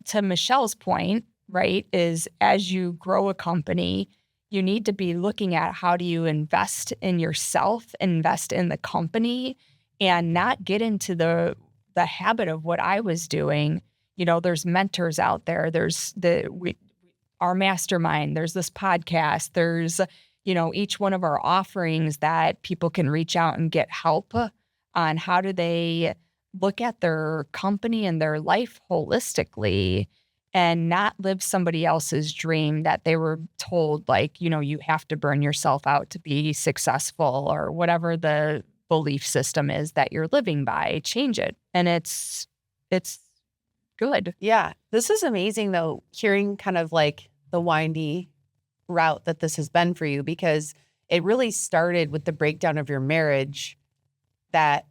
S1: to Michelle's point, right, is as you grow a company, you need to be looking at how do you invest in yourself, invest in the company, and not get into the habit of what I was doing. There's mentors out there. There's our mastermind. There's this podcast. There's, each one of our offerings that people can reach out and get help on how do they look at their company and their life holistically and not live somebody else's dream that they were told, like, you have to burn yourself out to be successful or whatever the belief system is that you're living by. Change it. And it's good.
S2: Yeah. This is amazing though, hearing kind of like the windy route that this has been for you, because it really started with the breakdown of your marriage, that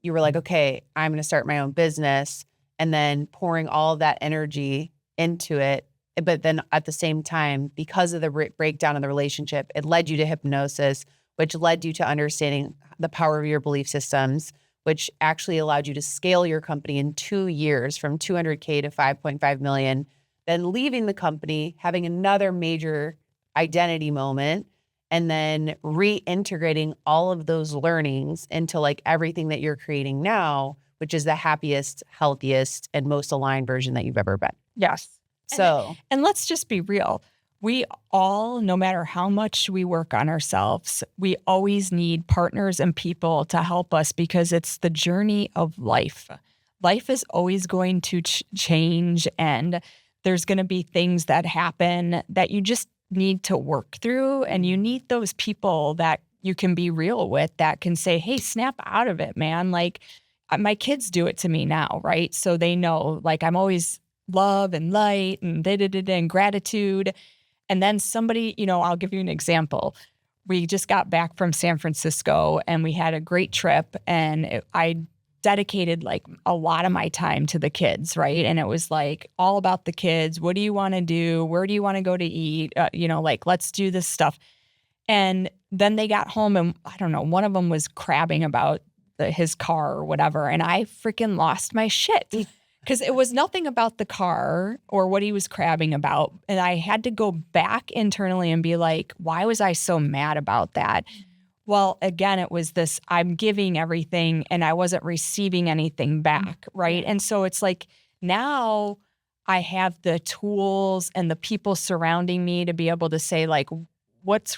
S2: you were like, okay, I'm going to start my own business, and then pouring all of that energy into it. But then at the same time, because of the breakdown of the relationship, it led you to hypnosis, which led you to understanding the power of your belief systems, which actually allowed you to scale your company in 2 years from 200K to 5.5 million, then leaving the company, having another major identity moment, and then reintegrating all of those learnings into like everything that you're creating now, which is the happiest, healthiest, and most aligned version that you've ever been.
S1: Yes.
S2: So,
S1: And let's just be real. We all, no matter how much we work on ourselves, we always need partners and people to help us, because it's the journey of life. Life is always going to change, and there's going to be things that happen that you just need to work through. And you need those people that you can be real with, that can say, hey, snap out of it, man. Like my kids do it to me now, right? So they know, like, I'm always love and light and and gratitude. And then somebody, I'll give you an example. We just got back from San Francisco and we had a great trip, and I dedicated like a lot of my time to the kids, right? And it was like all about the kids. What do you want to do? Where do you want to go to eat? Like, let's do this stuff. And then they got home, and I don't know, one of them was crabbing about his car or whatever. And I freaking lost my shit. Because it was nothing about the car or what he was crabbing about. And I had to go back internally and be like, why was I so mad about that? Well, again, it was this, I'm giving everything and I wasn't receiving anything back, right? And so it's like, now I have the tools and the people surrounding me to be able to say, like, what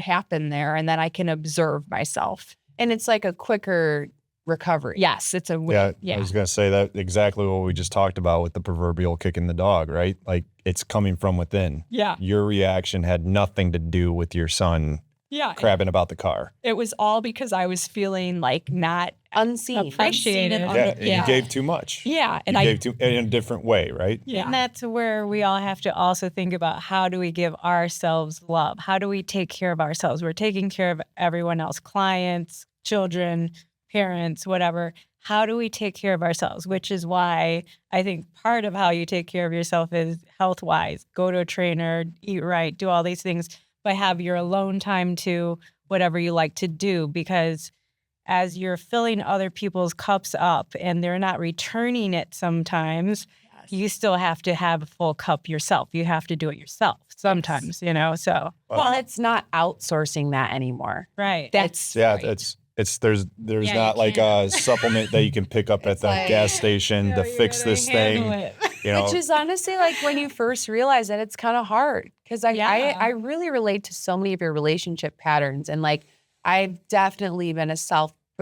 S1: happened there? And then I can observe myself.
S2: and it's like a quicker recovery.
S1: Yes, it's a
S3: I was going to say that exactly what we just talked about with the proverbial kicking the dog, right? Like, it's coming from within.
S1: Yeah.
S3: Your reaction had nothing to do with your son crabbing about the car.
S1: It was all because I was feeling like not
S2: Unseen.
S4: Appreciated.
S3: And you gave too much.
S1: Yeah. And
S3: you gave too in a different way, right?
S1: Yeah.
S4: And that's where we all have to also think about, how do we give ourselves love? How do we take care of ourselves? We're taking care of everyone else, clients, children, parents, whatever. How do we take care of ourselves? Which is why I think part of how you take care of yourself is health-wise. Go to a trainer, eat right, do all these things, but have your alone time to whatever you like to do. Because as you're filling other people's cups up and they're not returning it sometimes, you still have to have a full cup yourself. You have to do it yourself sometimes, so.
S2: Well, it's not outsourcing that anymore.
S4: Right.
S1: That's
S3: It's there's
S4: Yeah,
S3: not
S4: you
S3: like
S4: can't.
S3: a supplement that you can pick up at the
S2: like-
S3: gas station
S4: No,
S3: to
S4: you
S3: fix
S4: gotta
S3: this
S4: handle
S3: thing.
S4: it.
S2: Which is honestly like when you first realize that, it's kind of hard, because I really relate to so many of your relationship patterns. And like, I've definitely been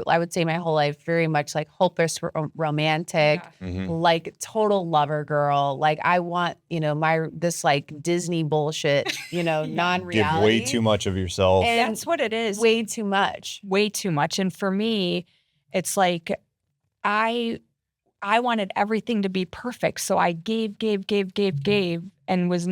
S2: I would say my whole life, very much like hopeless romantic,
S3: Mhm.
S2: like total lover girl. Like I want, this like Disney bullshit, non-reality.
S3: Give way too much of yourself.
S2: And
S1: That's what it is.
S2: way too much.
S1: Way too much. And for me, it's like I wanted everything to be perfect. So I gave, and was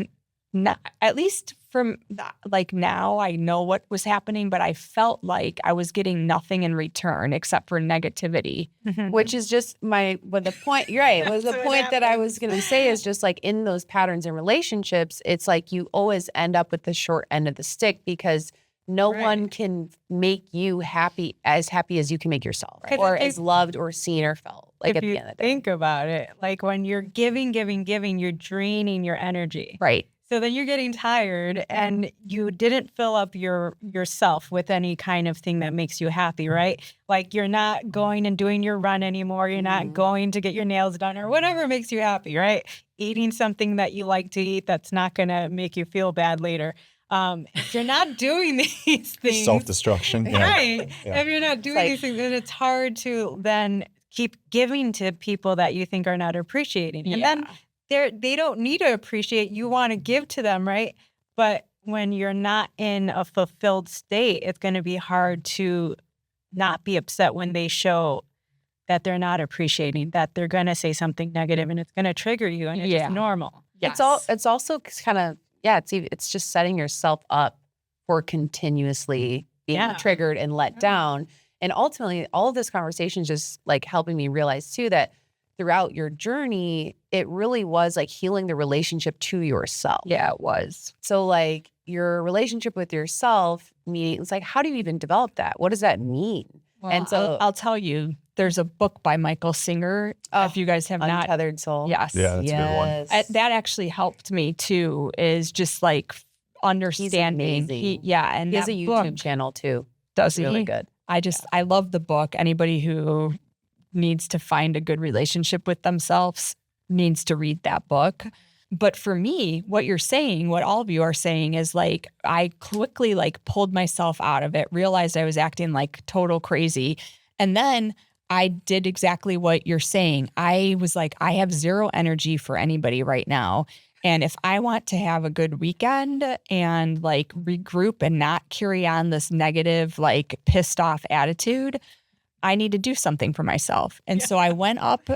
S1: not, at least from like now I know what was happening, but I felt like I was getting nothing in return except for negativity.
S2: Which is just the point, you're right. Was the
S4: That's what
S2: point that I was going to say is just like in those patterns in relationships, it's like you always end up with the short end of the stick, because no one can make you happy as you can make yourself,
S4: Right.
S2: or
S4: If-
S2: as loved or seen or felt, like
S4: if
S2: at
S4: you
S2: the end of the day.
S4: think about it, like when you're giving, you're draining your energy.
S1: Right.
S4: So then you're getting tired and you didn't fill up yourself with any kind of thing that makes you happy, right? Like you're not going and doing your run anymore. You're not going to get your nails done or whatever makes you happy, right? Eating something that you like to eat that's not going to make you feel bad later. If you're not doing these things,
S3: Self-destruction. Yeah.
S4: right?
S3: Yeah.
S4: If you're not doing
S2: like-
S4: these things, then it's hard to then keep giving to people that you think are not appreciating. And then they don't need to appreciate. You want to give to them, right? But when you're not in a fulfilled state, it's going to be hard to not be upset when they show that they're not appreciating, that they're going to say something negative and it's going to trigger you and it's just normal.
S1: Yes.
S2: It's also kind of, it's just setting yourself up for continuously being triggered and let down. And ultimately, all of this conversation is just like helping me realize too that throughout your journey, it really was like healing the relationship to yourself.
S1: Yeah, it was.
S2: So like your relationship with yourself, it's like, how do you even develop that? What does that mean?
S1: Well,
S2: and so
S1: I'll tell you, there's a book by Michael Singer. If you guys have not,
S2: Untethered Soul.
S1: yes,
S3: Yeah, that's a good one.
S1: That actually helped me too. Is just like understanding.
S2: amazing.
S1: He and
S2: He has
S1: that
S2: a YouTube
S1: book,
S2: channel too.
S1: does
S2: It's really
S1: he?
S2: good.
S1: I love the book. Anybody who needs to find a good relationship with themselves needs to read that book. But for me, what you're saying, what all of you are saying is like, I quickly like pulled myself out of it, realized I was acting like total crazy. And then I did exactly what you're saying. I was like, I have zero energy for anybody right now. And if I want to have a good weekend and like regroup and not carry on this negative, like pissed off attitude, I need to do something for myself. And so I went up,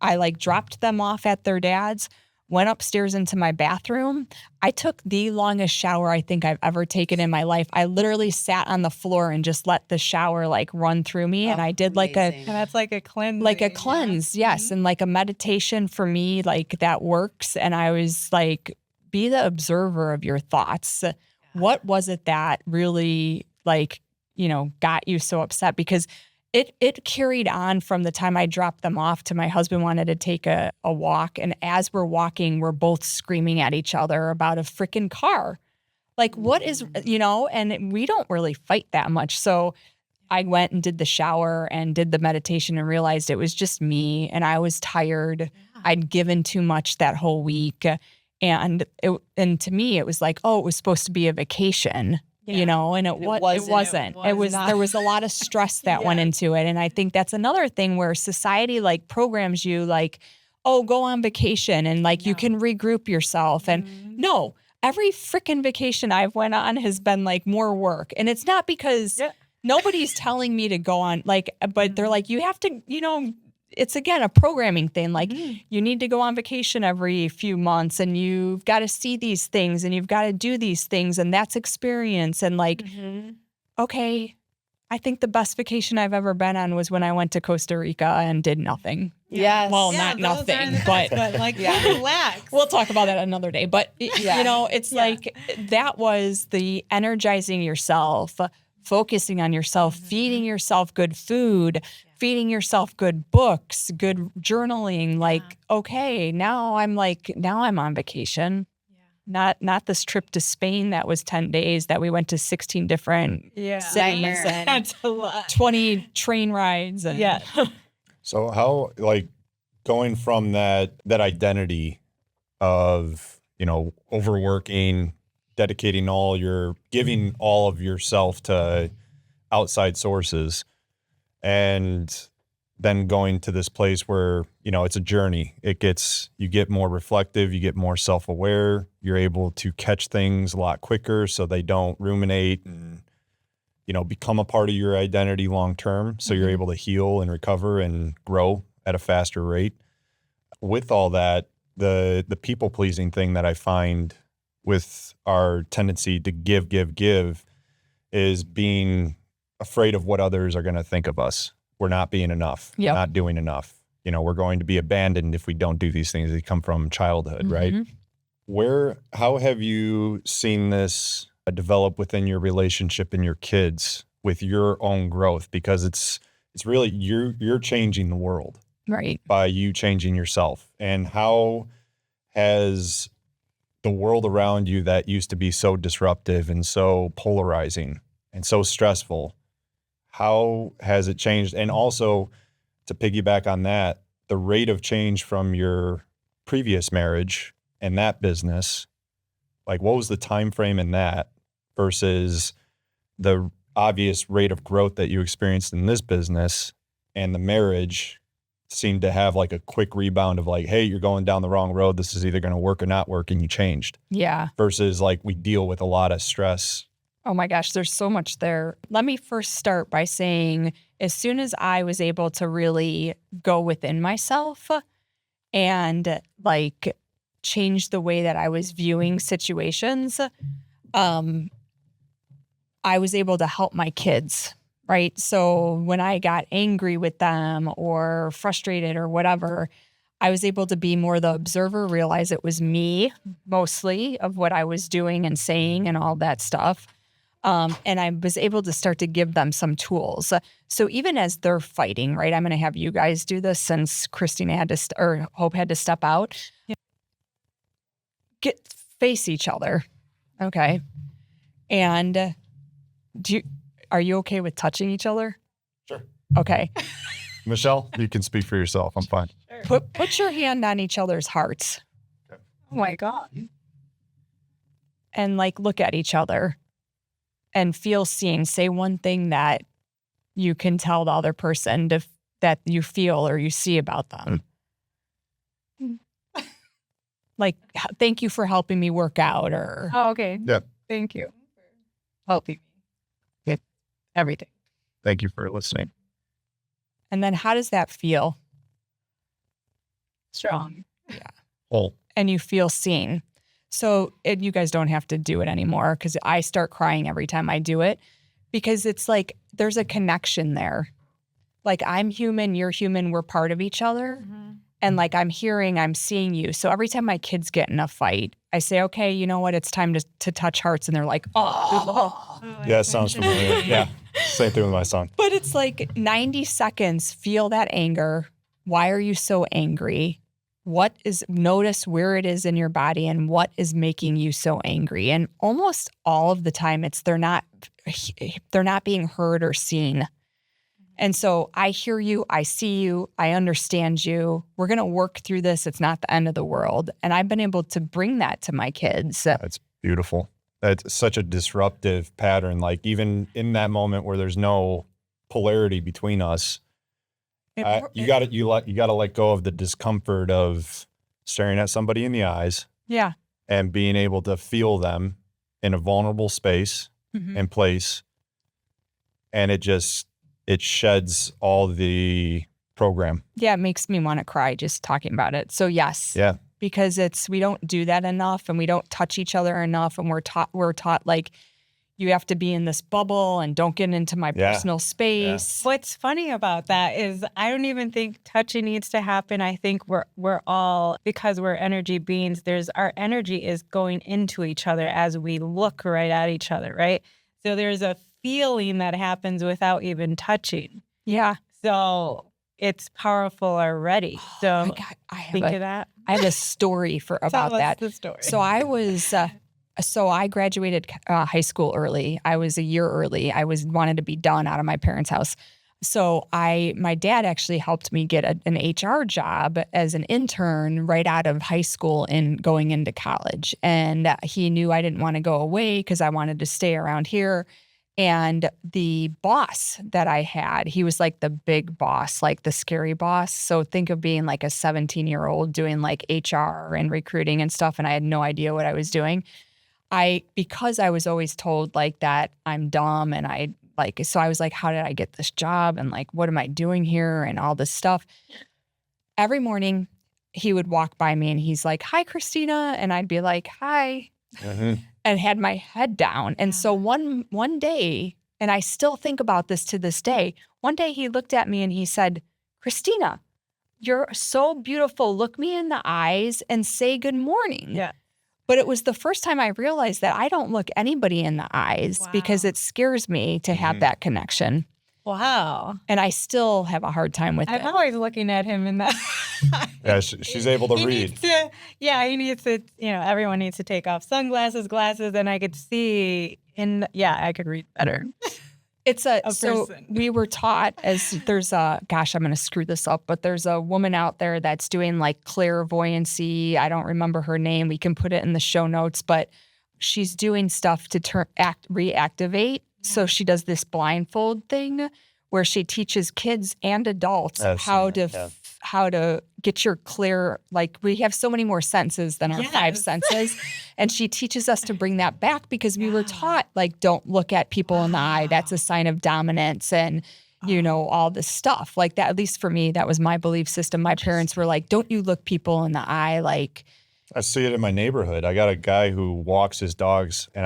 S1: I like dropped them off at their dad's, went upstairs into my bathroom. I took the longest shower I think I've ever taken in my life. I literally sat on the floor and just let the shower like run through me. And I did like
S2: amazing.
S4: And that's like a cleanse.
S1: like a cleanse, yes. And like a meditation for me, like that works. And I was like, be the observer of your thoughts. What was it that really like, got you so upset? Because it carried on from the time I dropped them off to my husband wanted to take a walk. And as we're walking, we're both screaming at each other about a freaking car. Like, what is, and we don't really fight that much. So I went and did the shower and did the meditation and realized it was just me and I was tired. I'd given too much that whole week. And to me, it was like, oh, it was supposed to be a vacation. And it wasn't. There was a lot of stress that went into it. And I think that's another thing where society like programs you like, oh, go on vacation and like you can regroup yourself. And no, every freaking vacation I've went on has been like more work. And it's not because nobody's telling me to go on but they're like, you have to, it's again a programming thing. Like you need to go on vacation every few months and you've got to see these things and you've got to do these things and that's experience. And like, okay, I think the best vacation I've ever been on was when I went to Costa Rica and did nothing.
S2: Yes.
S1: Well, not nothing, but
S4: like relax.
S1: we'll talk about that another day. But it's like that was the energizing yourself, focusing on yourself, feeding yourself good food, feeding yourself good books, good journaling. Like, okay, now I'm on vacation. Not this trip to Spain that was 10 days that we went to 16 different cities and
S4: That's a lot.
S1: 20 train rides. And
S3: So how, like, going from that identity of, overworking, giving all of yourself to outside sources, and then going to this place where, it's a journey. You get more reflective, you get more self-aware, you're able to catch things a lot quicker so they don't ruminate and, become a part of your identity long-term. So you're able to heal and recover and grow at a faster rate. With all that, the people-pleasing thing that I find with our tendency to give is being afraid of what others are going to think of us. We're not being enough, not doing enough. We're going to be abandoned if we don't do these things. They come from childhood, right? How have you seen this develop within your relationship and your kids with your own growth? Because it's really, you're changing the world.
S1: right.
S3: By you changing yourself. And how has the world around you that used to be so disruptive and so polarizing and so stressful, how has it changed? And also, to piggyback on that, the rate of change from your previous marriage and that business, like what was the time frame in that versus the obvious rate of growth that you experienced in this business, and the marriage seemed to have like a quick rebound of like, hey, you're going down the wrong road. This is either going to work or not work, and you changed.
S1: Yeah.
S3: Versus like we deal with a lot of stress
S1: Oh my gosh, there's so much there. Let me first start by saying, as soon as I was able to really go within myself and like change the way that I was viewing situations, I was able to help my kids, right? So when I got angry with them or frustrated or whatever, I was able to be more the observer, realize it was me mostly of what I was doing and saying and all that stuff. And I was able to start to give them some tools. So even as they're fighting, right? I'm going to have you guys do this since Christina had to, or Hope had to step out. Face each other. Okay. And are you okay with touching each other?
S3: Sure.
S1: Okay.
S3: Michelle, you can speak for yourself. I'm fine.
S1: Put your hand on each other's hearts.
S3: Okay.
S4: Oh my God.
S1: And like look at each other and feel seen. Say one thing that you can tell the other person that you feel or you see about them. Like, thank you for helping me work out, or
S4: Oh, okay.
S3: Yeah.
S4: Thank you. Helping me with everything.
S3: Thank you for listening.
S1: and then how does that feel?
S4: Strong.
S3: Whole.
S1: And you feel seen. So you guys don't have to do it anymore because I start crying every time I do it because it's like there's a connection there. Like I'm human, you're human, we're part of each other.
S4: Mm-hmm.
S1: And like I'm seeing you. So every time my kids get in a fight, I say, okay, you know what? It's time to touch hearts. And they're like, oh.
S3: Yeah, it sounds familiar. Yeah. Same thing with my son.
S1: But it's like 90 seconds, feel that anger. Why are you so angry? Notice where it is in your body and what is making you so angry. And almost all of the time they're not being heard or seen. And so I hear you, I see you, I understand you. We're going to work through this. It's not the end of the world. And I've been able to bring that to my kids.
S3: That's beautiful. That's such a disruptive pattern. Like even in that moment where there's no polarity between us, you got to let go of the discomfort of staring at somebody in the eyes.
S1: Yeah.
S3: And being able to feel them in a vulnerable space and place. And it sheds all the program.
S1: Yeah, it makes me want to cry just talking about it. So yes.
S3: Yeah.
S1: Because we don't do that enough and we don't touch each other enough, and we're taught like you have to be in this bubble and don't get into my personal space.
S4: Yeah. What's funny about that is I don't even think touching needs to happen. I think we're all, because we're energy beings, our energy is going into each other as we look right at each other, right? So there's a feeling that happens without even touching.
S1: Yeah.
S4: So it's powerful already. So
S1: oh my God, I have a story about that.
S4: The story.
S1: So I was I graduated high school early. I was a year early. I wanted to be done out of my parents' house. So my dad actually helped me get an HR job as an intern right out of high school and going into college. And he knew I didn't want to go away because I wanted to stay around here. And the boss that I had, he was like the big boss, like the scary boss. So think of being like a 17-year-old doing like HR and recruiting and stuff. And I had no idea what I was doing. Because I was always told like that I'm dumb and so I was like, how did I get this job? And like, what am I doing here? And all this stuff. Every morning he would walk by me and he's like, hi, Christina. And I'd be like, hi. And had my head down. And so one day, and I still think about this to this day, one day he looked at me and he said, Christina, you're so beautiful. Look me in the eyes and say good morning.
S4: Yeah.
S1: But it was the first time I realized that I don't look anybody in the eyes because it scares me to have that connection.
S4: Wow.
S1: And I still have a hard time with it.
S4: I'm always looking at him in that.
S3: Yeah, she's able to read.
S4: He needs to, everyone needs to take off sunglasses, glasses, and I could see I could read better.
S1: It's so
S4: person.
S1: We were taught I'm going to screw this up, but there's a woman out there that's doing like clairvoyancy. I don't remember her name. We can put it in the show notes, but she's doing stuff to reactivate. So she does this blindfold thing where she teaches kids and adults how how to get your clear, like we have so many more senses than our 5
S4: Yes.
S1: senses. And she teaches us to bring that back because we were taught, like, don't look at people in the eye. That's a sign of dominance and, you know, all this stuff like that. At least for me, that was my belief system. My parents were like, don't you look people in the eye. Like,
S3: I see it in my neighborhood. I got a guy who walks his dogs, and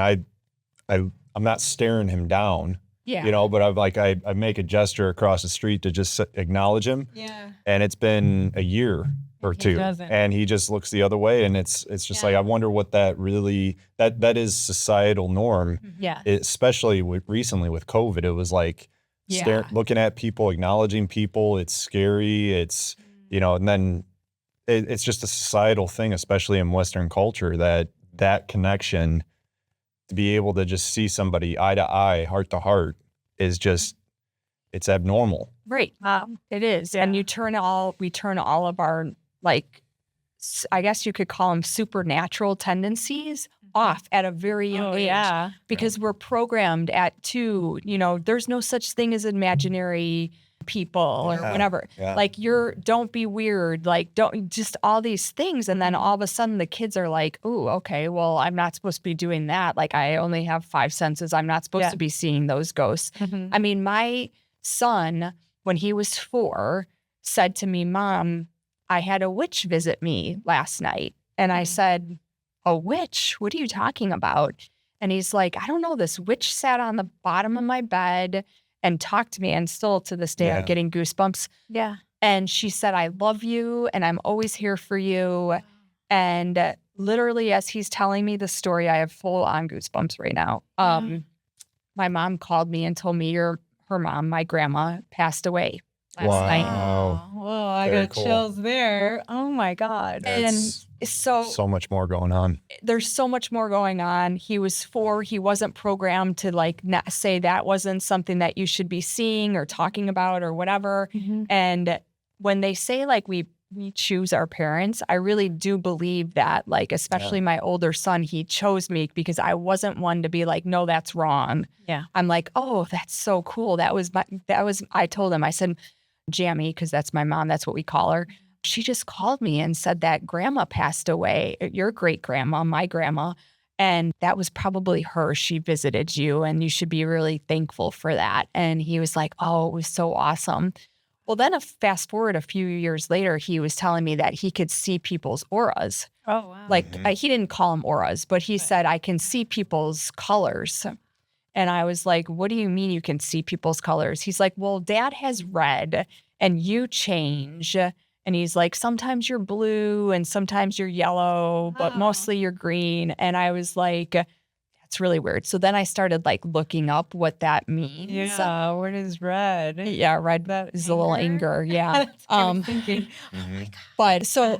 S3: I'm not staring him down,
S1: yeah.
S3: you know, but I make a gesture across the street to just acknowledge him.
S4: Yeah.
S3: And it's been a year or
S4: He
S3: two,
S4: doesn't.
S3: and he just looks the other way. And it's just like, I wonder what that really, that is societal norm,
S4: Yeah.
S3: especially recently with COVID. It was like looking at people, acknowledging people. It's scary. It's, you know, and then it's just a societal thing, especially in Western culture, that connection, to be able to just see somebody eye to eye, heart to heart, is just, it's abnormal.
S1: Right. It is. And we turn all of our, like, I guess you could call them supernatural tendencies off at a very young age.
S4: Yeah.
S1: Because we're programmed at 2, you know, there's no such thing as imaginary people or whatever.
S3: Yeah.
S1: Like, don't be weird. Like, don't, just all these things. And then all of a sudden the kids are like, oh, okay, well, I'm not supposed to be doing that. Like, I only have 5 senses. I'm not supposed to be seeing those ghosts. I mean, my son, when he was 4, said to me, Mom, I had a witch visit me last night. And I said, a witch? What are you talking about? And he's like, I don't know. This witch sat on the bottom of my bed and talked to me. And still to this day, I'm getting goosebumps.
S4: Yeah.
S1: And she said, I love you and I'm always here for you. And literally, as he's telling me the story, I have full on goosebumps right now. My mom called me and told me her mom, my grandma, passed away last night.
S3: Wow.
S4: Whoa, I
S3: Very
S4: got
S3: cool.
S4: chills there. Oh my God.
S3: That's
S1: So
S3: much more going on.
S1: there's so much more going on. He was 4. He wasn't programmed to, like, not say that wasn't something that you should be seeing or talking about or whatever. And when they say, like, we choose our parents, I really do believe that, like, especially my older son, he chose me because I wasn't one to be like, no, that's wrong.
S4: Yeah.
S1: I'm like, oh, that's so cool. I told him, I said, Jamie, because that's my mom, that's what we call her. She just called me and said that grandma passed away, your great grandma, my grandma. And that was probably her. She visited you and you should be really thankful for that. And he was like, oh, it was so awesome. Well, then fast forward a few years later, he was telling me that he could see people's auras.
S4: Oh, wow.
S1: Like, he didn't call them auras, but he said, I can see people's colors. And I was like, what do you mean you can see people's colors? He's like, well, Dad has red and you change. And he's like, sometimes you're blue and sometimes you're yellow, but mostly you're green. And I was like, that's really weird. So then I started, like, looking up what that means.
S4: Yeah. What is red?
S1: Yeah, red is a little anger. Yeah.
S4: That's what I was thinking.
S1: But so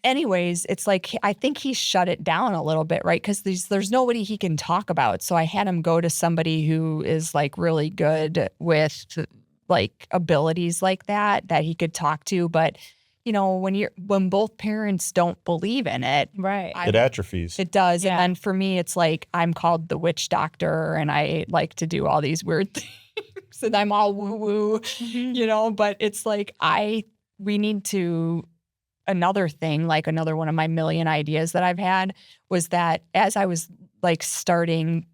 S1: anyways, it's like, I think he shut it down a little bit, right? Because there's nobody he can talk about. So I had him go to somebody who is, like, really good with, like, abilities like that he could talk to. But, you know, when both parents don't believe in it,
S4: Right.
S3: It atrophies.
S1: it does.
S4: Yeah.
S1: And for me, it's like, I'm called the witch doctor and I like to do all these weird things and I'm all woo-woo, you know, but it's like, we need to, another thing, like another one of my million ideas that I've had was that as I was, like, starting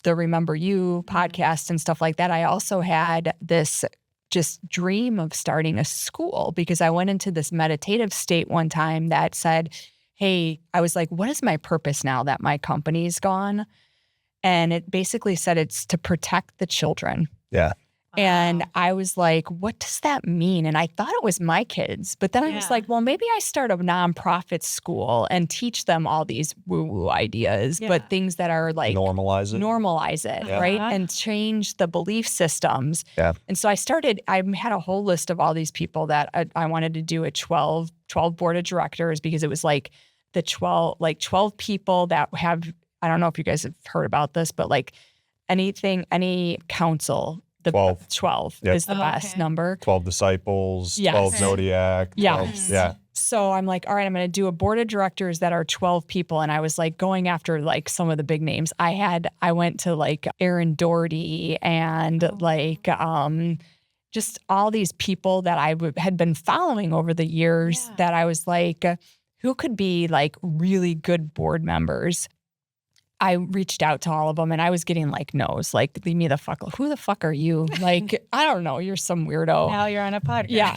S1: the Remember You podcast and stuff like that, I also had this just dream of starting a school because I went into this meditative state one time that said, hey, I was like, what is my purpose now that my company's gone? And it basically said it's to protect the children.
S3: Yeah.
S1: And I was like, what does that mean? And I thought it was my kids. But then I was like, well, maybe I start a nonprofit school and teach them all these woo-woo ideas, but things that are like
S3: Normalize it. Yeah.
S1: right? And change the belief systems.
S3: Yeah.
S1: And so I had a whole list of all these people that I wanted to do a 12 board of directors because it was like the 12 people that have, I don't know if you guys have heard about this, but like any council, the 12 is the best number.
S3: 12 disciples,
S1: Yes.
S3: 12 zodiac.
S1: Yes.
S3: 12, yeah.
S1: So I'm like, all right, I'm going to do a board of directors that are 12 people. And I was like going after like some of the big names. I went to like Aaron Doherty and like just all these people that I had been following over the years
S4: Yeah.
S1: that I was like, who could be like really good board members? I reached out to all of them and I was getting like no's, like, leave me the fuck. Who the fuck are you? Like, I don't know. You're some weirdo.
S4: Now you're on a podcast.
S1: Yeah.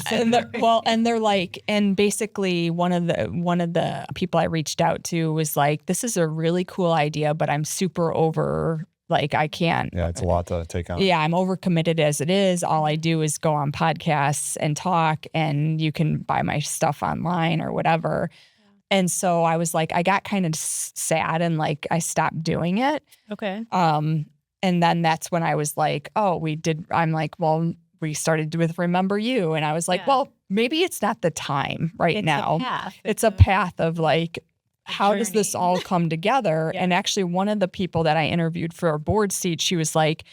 S1: And they're like, and basically one of the people I reached out to was like, this is a really cool idea, but I'm super over, like, I can't.
S3: Yeah, it's a lot to take on.
S1: Yeah, I'm overcommitted as it is. All I do is go on podcasts and talk, and you can buy my stuff online or whatever. And so I was like, I got kind of sad and like I stopped doing it.
S4: Okay.
S1: And then that's when I was like, I'm like, well, we started with Remember You. And I was like,
S4: Yeah.
S1: well, maybe it's not the time right now.
S4: A path.
S1: It's a path of like, how does this
S4: journey.
S1: all come together?
S4: Yeah.
S1: And actually, one of the people that I interviewed for a board seat, she was like,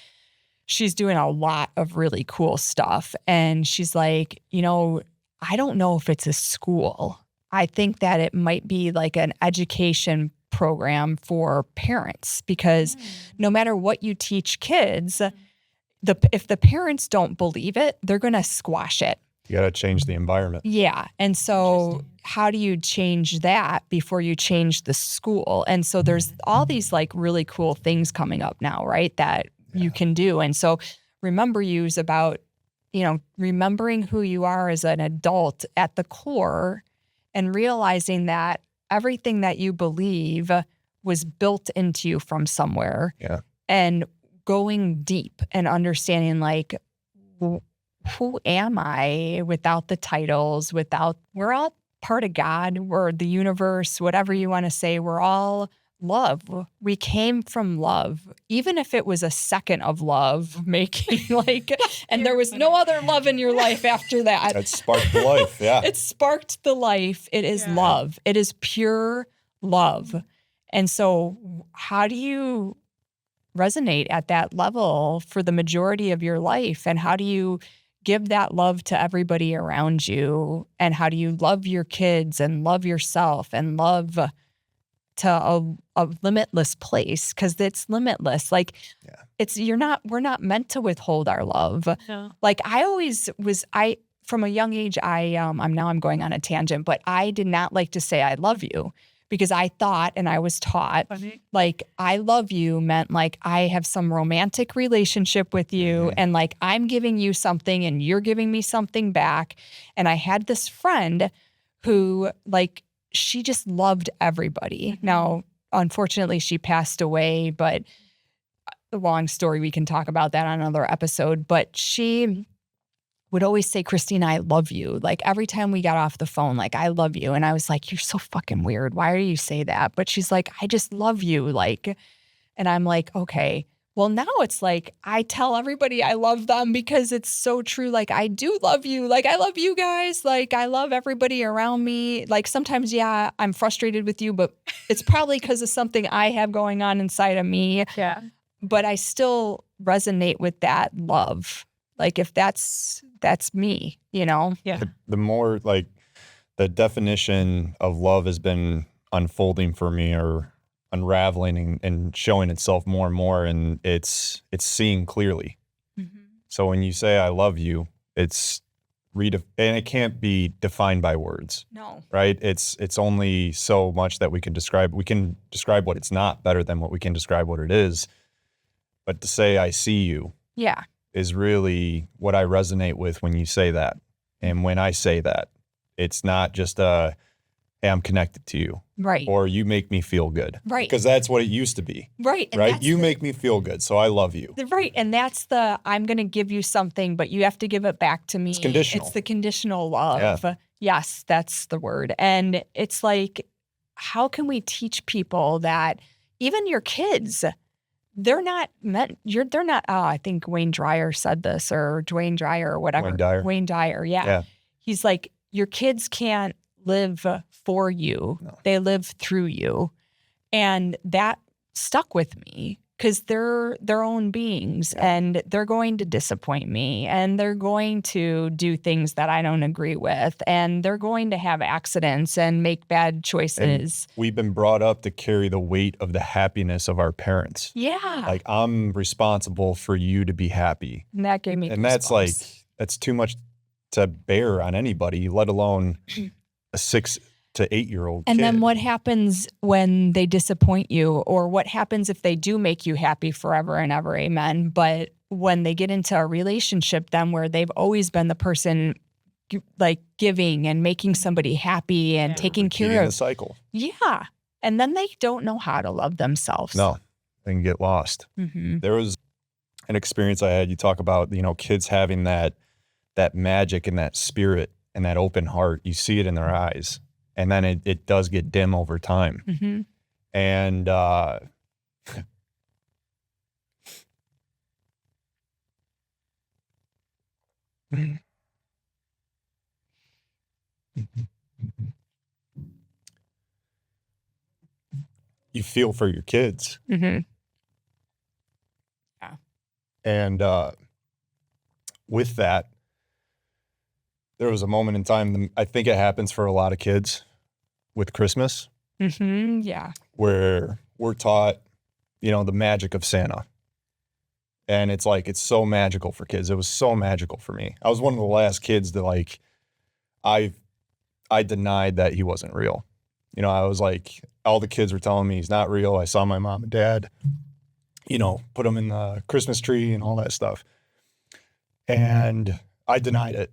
S1: she's doing a lot of really cool stuff. And she's like, I don't know if it's a school. I think that it might be like an education program for parents, because no matter what you teach kids, if the parents don't believe it, they're going to squash it.
S3: You got to change the environment.
S1: Yeah. And so
S4: Interesting.
S1: how do you change that before you change the school? And so there's all these like really cool things coming up now, right? That you can do. And so Remember You is about, remembering who you are as an adult at the core and realizing that everything that you believe was built into you from somewhere.
S3: Yeah.
S1: And going deep and understanding like, who am I without the titles, we're all part of God, we're the universe, whatever you want to say, we're all love. We came from love, even if it was a second of love making and there was no other love in your life after that.
S3: That sparked the life. Yeah.
S1: It sparked the life. It is love. It is pure love. And so how do you resonate at that level for the majority of your life? And how do you give that love to everybody around you? And how do you love your kids and love yourself and love to a limitless place? Because it's limitless. Like we're not meant to withhold our love.
S4: No.
S1: Like from a young age, I'm going on a tangent, but I did not like to say I love you, because I thought, and I was taught,
S4: Funny.
S1: like, I love you meant like I have some romantic relationship with you, and like I'm giving you something and you're giving me something back. And I had this friend who like, she just loved everybody. Now, unfortunately, she passed away, but a long story, we can talk about that on another episode. But she would always say, Christina, I love you. Like every time we got off the phone, like, I love you. And I was like, you're so fucking weird. Why do you say that? But she's like, I just love you. Like, and I'm like, okay. Well, now it's like, I tell everybody I love them because it's so true. Like, I do love you. Like, I love you guys. Like, I love everybody around me. Like, sometimes, yeah, I'm frustrated with you, but it's probably because of something I have going on inside of me.
S4: Yeah.
S1: But I still resonate with that love. Like, if that's me,
S4: Yeah.
S3: The more like the definition of love has been unfolding for me, or unraveling and showing itself more and more, and it's seeing clearly. So when you say I love you, it's and it can't be defined by words.
S1: No.
S3: Right? It's only so much that we can describe. We can describe what it's not better than what we can describe what it is. But to say I see you
S1: Yeah.
S3: is really what I resonate with when you say that. And when I say that, it's not just hey, I'm connected to you.
S1: Right.
S3: Or you make me feel good.
S1: Right.
S3: Because that's what it used to be.
S1: Right. And
S3: Right?
S1: that's
S3: You make me feel good, so I love you.
S1: right. And that's I'm going to give you something, but you have to give it back to me.
S3: It's conditional.
S1: It's the conditional love. Yes, that's the word. And it's like, how can we teach people that even your kids, they're not, I think Wayne Dyer said this, or Dwayne Dyer, or whatever. Wayne Dyer, yeah. He's like, your kids can't live for you.
S3: No.
S1: They live through you. And that stuck with me, because they're their own beings, and they're going to disappoint me, and they're going to do things that I don't agree with, and they're going to have accidents and make bad choices.
S3: And we've been brought up to carry the weight of the happiness of our parents.
S1: Yeah.
S3: Like, I'm responsible for you to be happy.
S1: And that gave me
S3: And that's like,
S1: goosebumps.
S3: that's too much to bear on anybody, let alone a 6 to 8 year old
S1: And
S3: kid.
S1: then what happens when they disappoint you, or what happens if they do make you happy forever and ever, amen? But when they get into a relationship then where they've always been the person like giving and making somebody happy and taking
S3: Repeating
S1: care
S3: the
S1: of.
S3: cycle.
S1: Yeah. And then they don't know how to love themselves.
S3: No, they can get lost.
S1: Mm-hmm.
S3: There was an experience I had. You talk about, kids having that magic and that spirit and that open heart. You see it in their eyes, and then it does get dim over time.
S1: Mm-hmm.
S3: And you feel for your kids.
S1: Mm-hmm.
S3: And with that, there was a moment in time, I think it happens for a lot of kids with Christmas,
S1: Mm-hmm. Yeah.
S3: where we're taught, the magic of Santa. And it's like, it's so magical for kids. It was so magical for me. I was one of the last kids that I denied that he wasn't real. I was like, all the kids were telling me he's not real. I saw my mom and dad, put him in the Christmas tree and all that stuff. And I denied it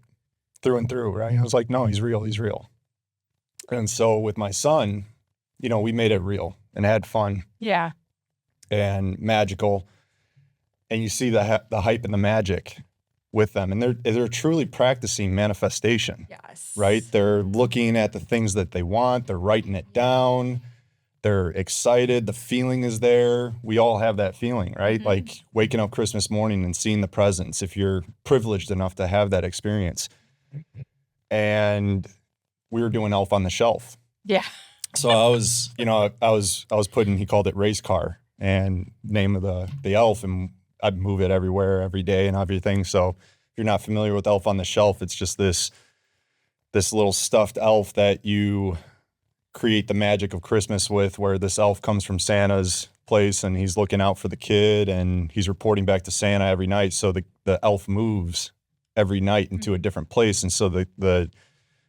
S3: through and through, right? I was like, no, he's real. He's real. And so with my son, we made it real and had fun
S1: Yeah.
S3: and magical. And you see the hype and the magic with them. And they're truly practicing manifestation,
S1: Yes.
S3: right? They're looking at the things that they want. They're writing it down. They're excited. The feeling is there. We all have that feeling, right?
S1: Mm-hmm.
S3: Like waking up Christmas morning and seeing the presents, if you're privileged enough to have that experience. And we were doing Elf on the Shelf.
S1: Yeah.
S3: So I was, I was putting, he called it race car, and name of the elf, and I'd move it everywhere, every day and everything. So if you're not familiar with Elf on the Shelf, it's just this little stuffed elf that you create the magic of Christmas with, where this elf comes from Santa's place and he's looking out for the kid and he's reporting back to Santa every night. So the elf moves every night into a different place. And so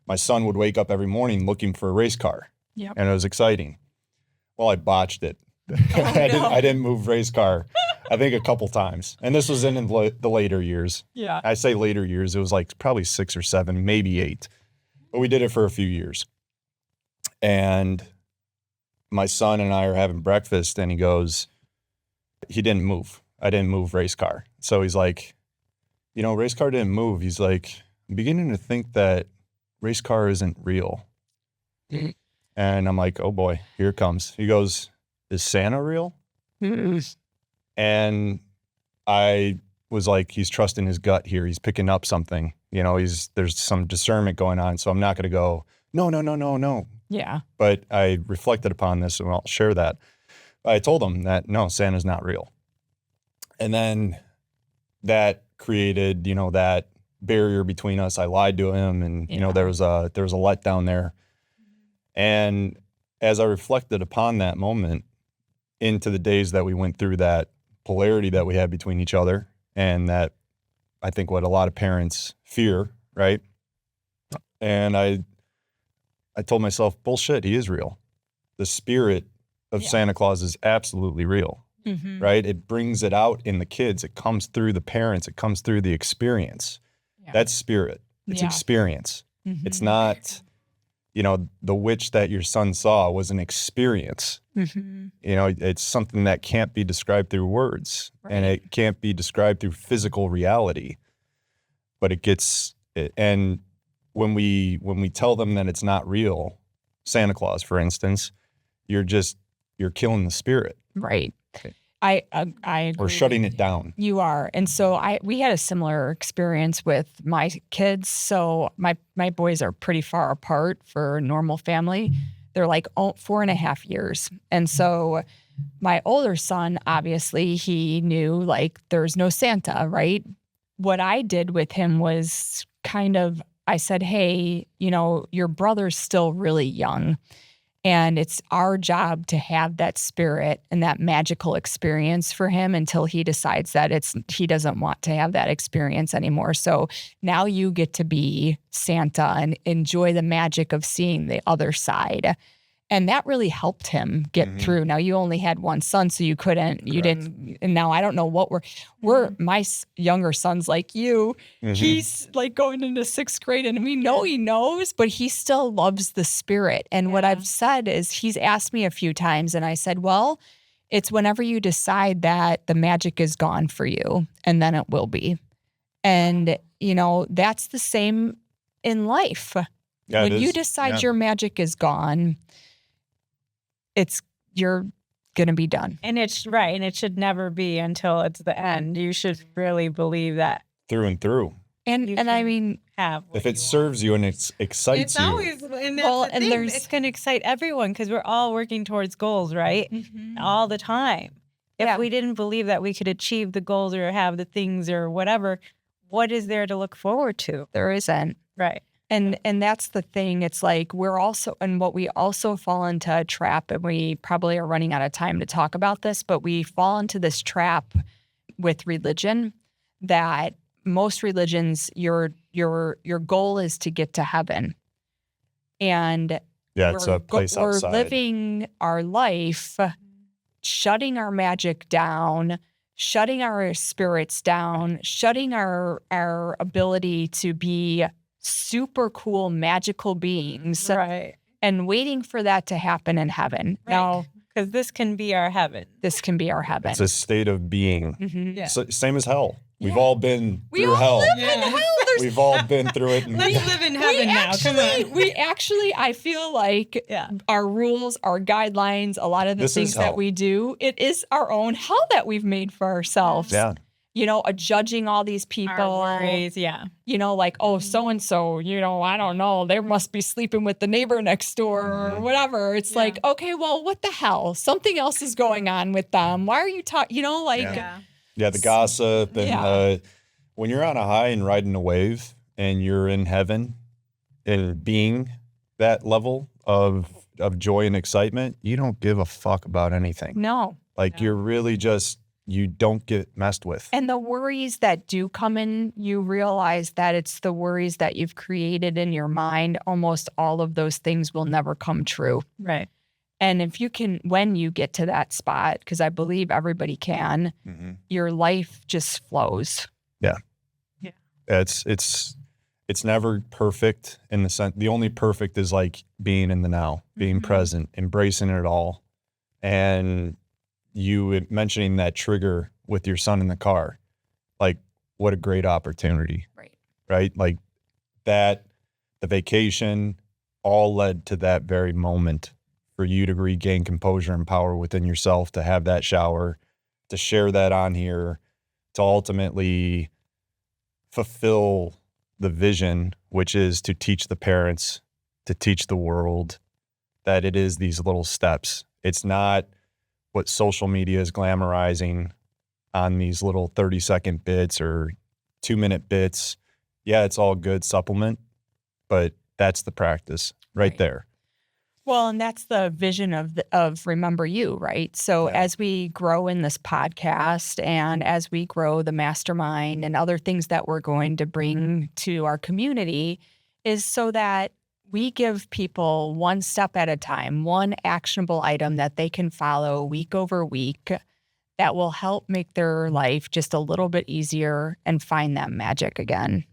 S3: my son would wake up every morning looking for a race car.
S1: Yep.
S3: And it was exciting. Well, I botched it. I didn't move race car, I think a couple times. And this was in the later years.
S1: Yeah.
S3: I say later years, it was like probably 6 or 7, maybe 8. But we did it for a few years. And my son and I are having breakfast, and he goes, he didn't move. I didn't move race car. So he's like, race car didn't move. He's like, I'm beginning to think that race car isn't real. And I'm like, oh boy, here it comes. He goes, is Santa real? And I was like, he's trusting his gut here. He's picking up something. There's some discernment going on. So I'm not going to go, no.
S1: Yeah.
S3: But I reflected upon this, and I'll share that. I told him that, no, Santa's not real. And then that created, that barrier between us. I lied to him, and, there was a letdown there. And as I reflected upon that moment into the days that we went through, that polarity that we had between each other, and that I think what a lot of parents fear, right? And I told myself, bullshit, he is real. The spirit of Santa Claus is absolutely real,
S1: Mm-hmm.
S3: right? It brings it out in the kids. It comes through the parents. It comes through the experience.
S1: Yeah.
S3: That's spirit. It's experience.
S1: Mm-hmm.
S3: It's not, the witch that your son saw was an experience.
S1: Mm-hmm.
S3: It's something that can't be described through words, and
S1: Right.
S3: it can't be described through physical reality, but it gets it. And when we tell them that it's not real, Santa Claus, for instance, you're killing the spirit.
S1: Right. I agree.
S3: Or shutting it down.
S1: You are. And so we had a similar experience with my kids. So my boys are pretty far apart for a normal family. They're like 4.5 years. And so my older son, obviously, he knew like there's no Santa, right? What I did with him was I said, hey, your brother's still really young. And it's our job to have that spirit and that magical experience for him until he decides that he doesn't want to have that experience anymore. So now you get to be Santa and enjoy the magic of seeing the other side. And that really helped him get through. Now you only had one son, so you didn't, and now I don't know what my younger son's like you. He's like going into 6th grade and we know he knows, but he still loves the spirit. And what I've said is he's asked me a few times and I said, well, it's whenever you decide that the magic is gone for you and then it will be. And, that's the same in life.
S3: Yeah,
S1: when you decide your magic is gone, you're going to be done.
S4: And it's right. And it should never be until it's the end. You should really believe that.
S3: Through and through.
S1: And I mean,
S3: if it serves you and it excites
S4: it's
S3: you.
S4: always, and that's the thing. It's going to excite everyone because we're all working towards goals, right? All the time. If we didn't believe that we could achieve the goals or have the things or whatever, what is there to look forward to?
S1: There isn't.
S4: Right.
S1: And that's the thing. It's like what we also fall into a trap, and we probably are running out of time to talk about this, but we fall into this trap with religion that most religions, your goal is to get to heaven. And
S3: it's a place outside.
S1: We're living our life, shutting our magic down, shutting our spirits down, shutting our ability to be super cool, magical beings,
S4: right?
S1: And waiting for that to happen in heaven.
S4: Right.
S1: Now,
S4: because this can be our heaven.
S1: This can be our heaven.
S3: It's a state of being.
S1: Yeah.
S3: Same as hell. We've all been through hell.
S1: Live in hell.
S3: We've all been through it.
S4: Let's live in heaven now. Come on.
S1: We actually, I feel like our rules, our guidelines, a lot of the things that we do, it is our own hell that we've made for ourselves.
S3: Yeah.
S1: Judging all these people.
S4: Our worries,
S1: like, oh, so-and-so, I don't know, they must be sleeping with the neighbor next door or whatever. It's like, okay, well, what the hell? Something else is going on with them. Why are you talking,
S3: the gossip. And when you're on a high and riding a wave and you're in heaven and being that level of joy and excitement, you don't give a fuck about anything.
S1: No.
S3: You're really just... you don't get messed with.
S1: And the worries that do come in, you realize that it's the worries that you've created in your mind. Almost all of those things will never come true.
S4: Right.
S1: And if you can, when you get to that spot, because I believe everybody can, your life just flows.
S3: Yeah. It's never perfect in the sense. The only perfect is like being in the now, being present, embracing it all. And you mentioning that trigger with your son in the car, what a great opportunity. Right? Like that, the vacation all led to that very moment for you to regain composure and power within yourself, to have that shower, to share that on here, to ultimately fulfill the vision, which is to teach the parents, to teach the world that it is these little steps. It's not what social media is glamorizing on these little 30-second bits or 2-minute bits. Yeah, it's all good supplement, but that's the practice right there.
S1: Well, and that's the vision of Remember You, right? So as we grow in this podcast and as we grow the mastermind and other things that we're going to bring to our community, is so that we give people one step at a time, one actionable item that they can follow week over week that will help make their life just a little bit easier and find that magic again.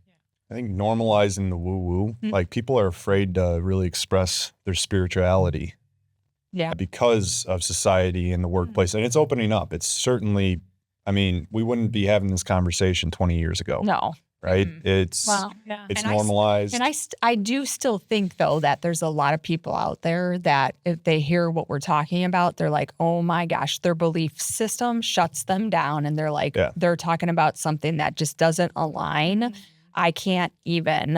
S3: I think normalizing the woo-woo, people are afraid to really express their spirituality because of society and the workplace. And it's opening up. It's certainly, we wouldn't be having this conversation 20 years ago.
S1: No.
S3: Right? It's normalized.
S1: I do still think, though, that there's a lot of people out there that if they hear what we're talking about, they're like, oh my gosh, their belief system shuts them down. And they're like, they're talking about something that just doesn't align. I can't even,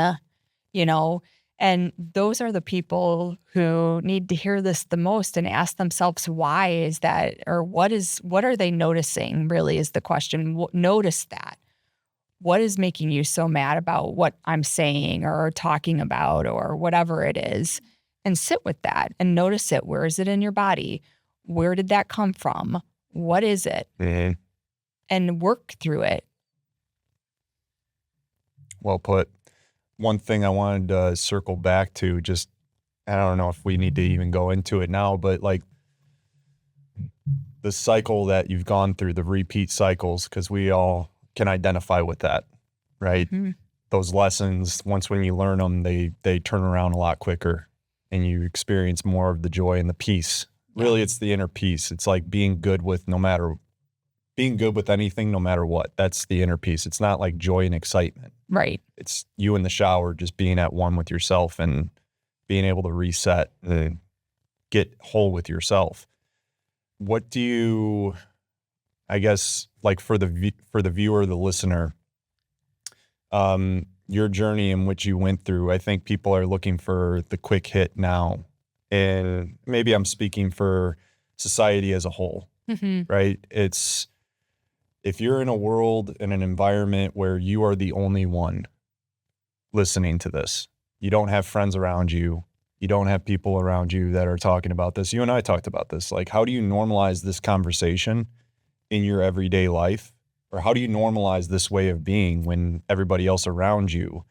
S1: and those are the people who need to hear this the most and ask themselves, why is that? Or what are they noticing really is the question. Notice that. What is making you so mad about what I'm saying or talking about or whatever it is? and sit with that and notice it. Where is it in your body? Where did that come from? What is it?
S3: Mm-hmm.
S1: And work through it.
S3: Well put. One thing I wanted to circle back to, just, I don't know if we need to even go into it now, but like the cycle that you've gone through, the repeat cycles, because we all can identify with that, right?
S1: Mhm.
S3: Those lessons, once when you learn them, they turn around a lot quicker and you experience more of the joy and the peace. Really, it's the inner peace. It's like being good with anything, no matter what. That's the inner peace. It's not like joy and excitement.
S1: Right.
S3: It's you in the shower, just being at one with yourself and being able to reset and get whole with yourself. What do you, I guess, like for the viewer, the listener, your journey in which you went through, I think people are looking for the quick hit now. And maybe I'm speaking for society as a whole,
S1: Mm-hmm.
S3: right? It's, if you're in a world, in an environment where you are the only one listening to this, you don't have friends around you, you don't have people around you that are talking about this. You and I talked about this. Like, how do you normalize this conversation in your everyday life? Or how do you normalize this way of being when everybody else around you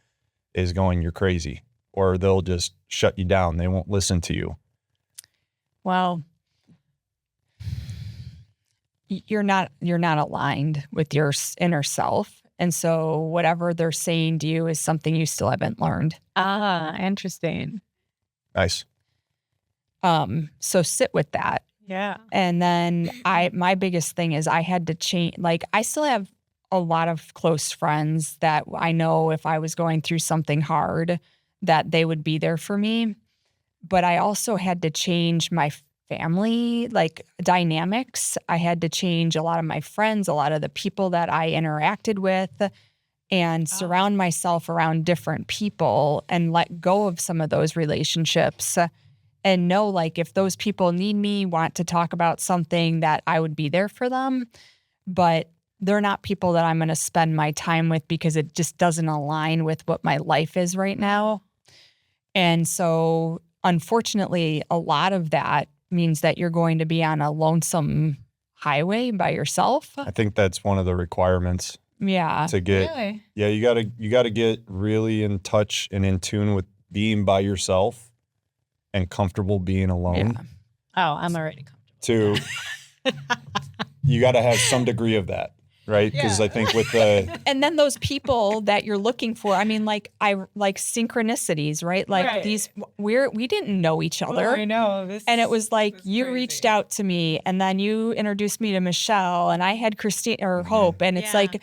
S3: is going, you're crazy, or they'll just shut you down. They won't listen to you.
S1: Well, you're not aligned with your inner self. And so whatever they're saying to you is something you still haven't learned.
S4: Ah, interesting.
S3: Nice.
S1: So sit with that.
S4: Yeah.
S1: And then my biggest thing is I had to change. Like, I still have a lot of close friends that I know if I was going through something hard, that they would be there for me. But I also had to change my family, like, dynamics. I had to change a lot of my friends, a lot of the people that I interacted with, and surround myself around different people and let go of some of those relationships. And know, like, if those people need me, want to talk about something, that I would be there for them. But they're not people that I'm going to spend my time with because it just doesn't align with what my life is right now. And so, unfortunately, a lot of that means that you're going to be on a lonesome highway by yourself.
S3: I think that's one of the requirements
S1: Yeah.
S3: to get.
S4: Really?
S3: Yeah, you gotta get really in touch and in tune with being by yourself and comfortable being alone.
S1: Yeah.
S4: Oh, I'm already comfortable.
S3: You got to have some degree of that, right? Because I think with the
S1: And then those people that you're looking for, I mean, like, I like synchronicities, right? Like,
S4: Right.
S1: these, we didn't know each other.
S4: I know.
S1: And it was like, you reached out to me, and then you introduced me to Michelle, and I had Christine or Hope. And it's like,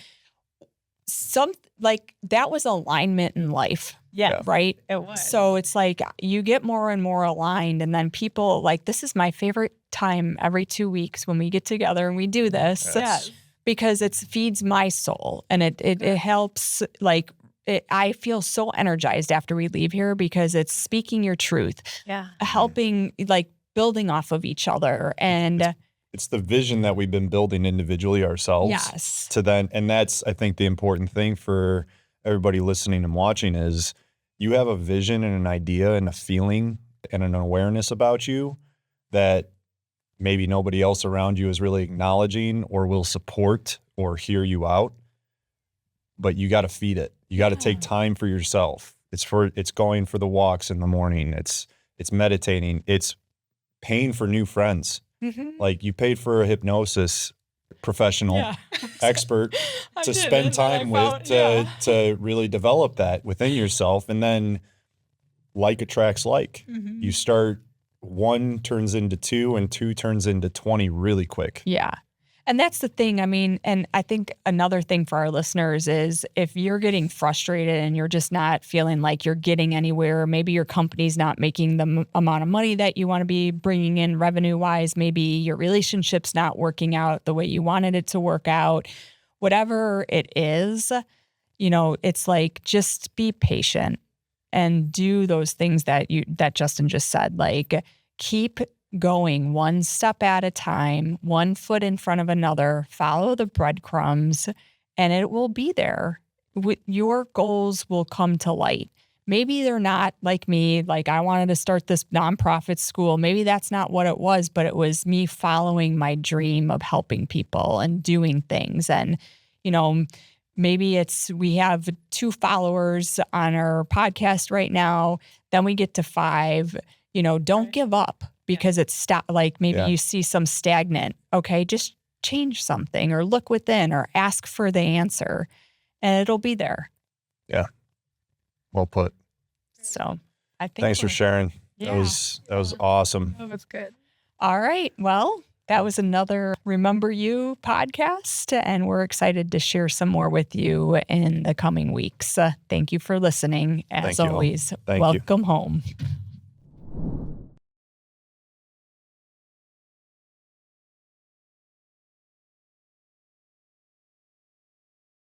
S1: that was alignment in life.
S4: Yeah.
S1: Right.
S4: It was.
S1: So it's like you get more and more aligned, and then people, like, this is my favorite time every 2 weeks when we get together and we do this.
S4: Yes.
S1: Because it feeds my soul, and it helps. Like, I feel so energized after we leave here because it's speaking your truth,
S4: Yeah.
S1: helping, like, building off of each other. And
S3: it's the vision that we've been building individually ourselves.
S1: yes,
S3: To then, and that's, I think, the important thing for everybody listening and watching is you have a vision and an idea and a feeling and an awareness about you that maybe nobody else around you is really acknowledging or will support or hear you out, but you got to feed it. You got to take time for yourself. It's going for the walks in the morning. It's meditating. It's paying for new friends. Like, you paid for a hypnosis professional expert to spend time with to really develop that within yourself. And then like attracts like. You start, 1 turns into 2 and 2 turns into 20 really quick.
S1: yeah. And that's the thing. I mean, and I think another thing for our listeners is, if you're getting frustrated and you're just not feeling like you're getting anywhere, maybe your company's not making the amount of money that you want to be bringing in revenue wise, maybe your relationship's not working out the way you wanted it to work out, whatever it is, it's like, just be patient and do those things that Justin just said. Like, keep going one step at a time, one foot in front of another, follow the breadcrumbs, and it will be there. Your goals will come to light. maybe they're not like me. Like I wanted to start this nonprofit school. Maybe that's not what it was, but it was me following my dream of helping people and doing things. And, you know, maybe we have 2 followers on our podcast right now. Then we get to 5. You know, don't give up because it's like maybe you see some stagnant. Okay, just change something or look within or ask for the answer and it'll be there.
S3: Yeah. Well put.
S1: So I think
S3: Thanks for sharing.
S1: Yeah.
S3: That was awesome.
S4: That was good.
S1: All right. Well, that was another Remember You podcast, and we're excited to share some more with you in the coming weeks. Thank you for listening. As
S3: Thank you all.
S1: always,
S3: Thank you.
S1: welcome home.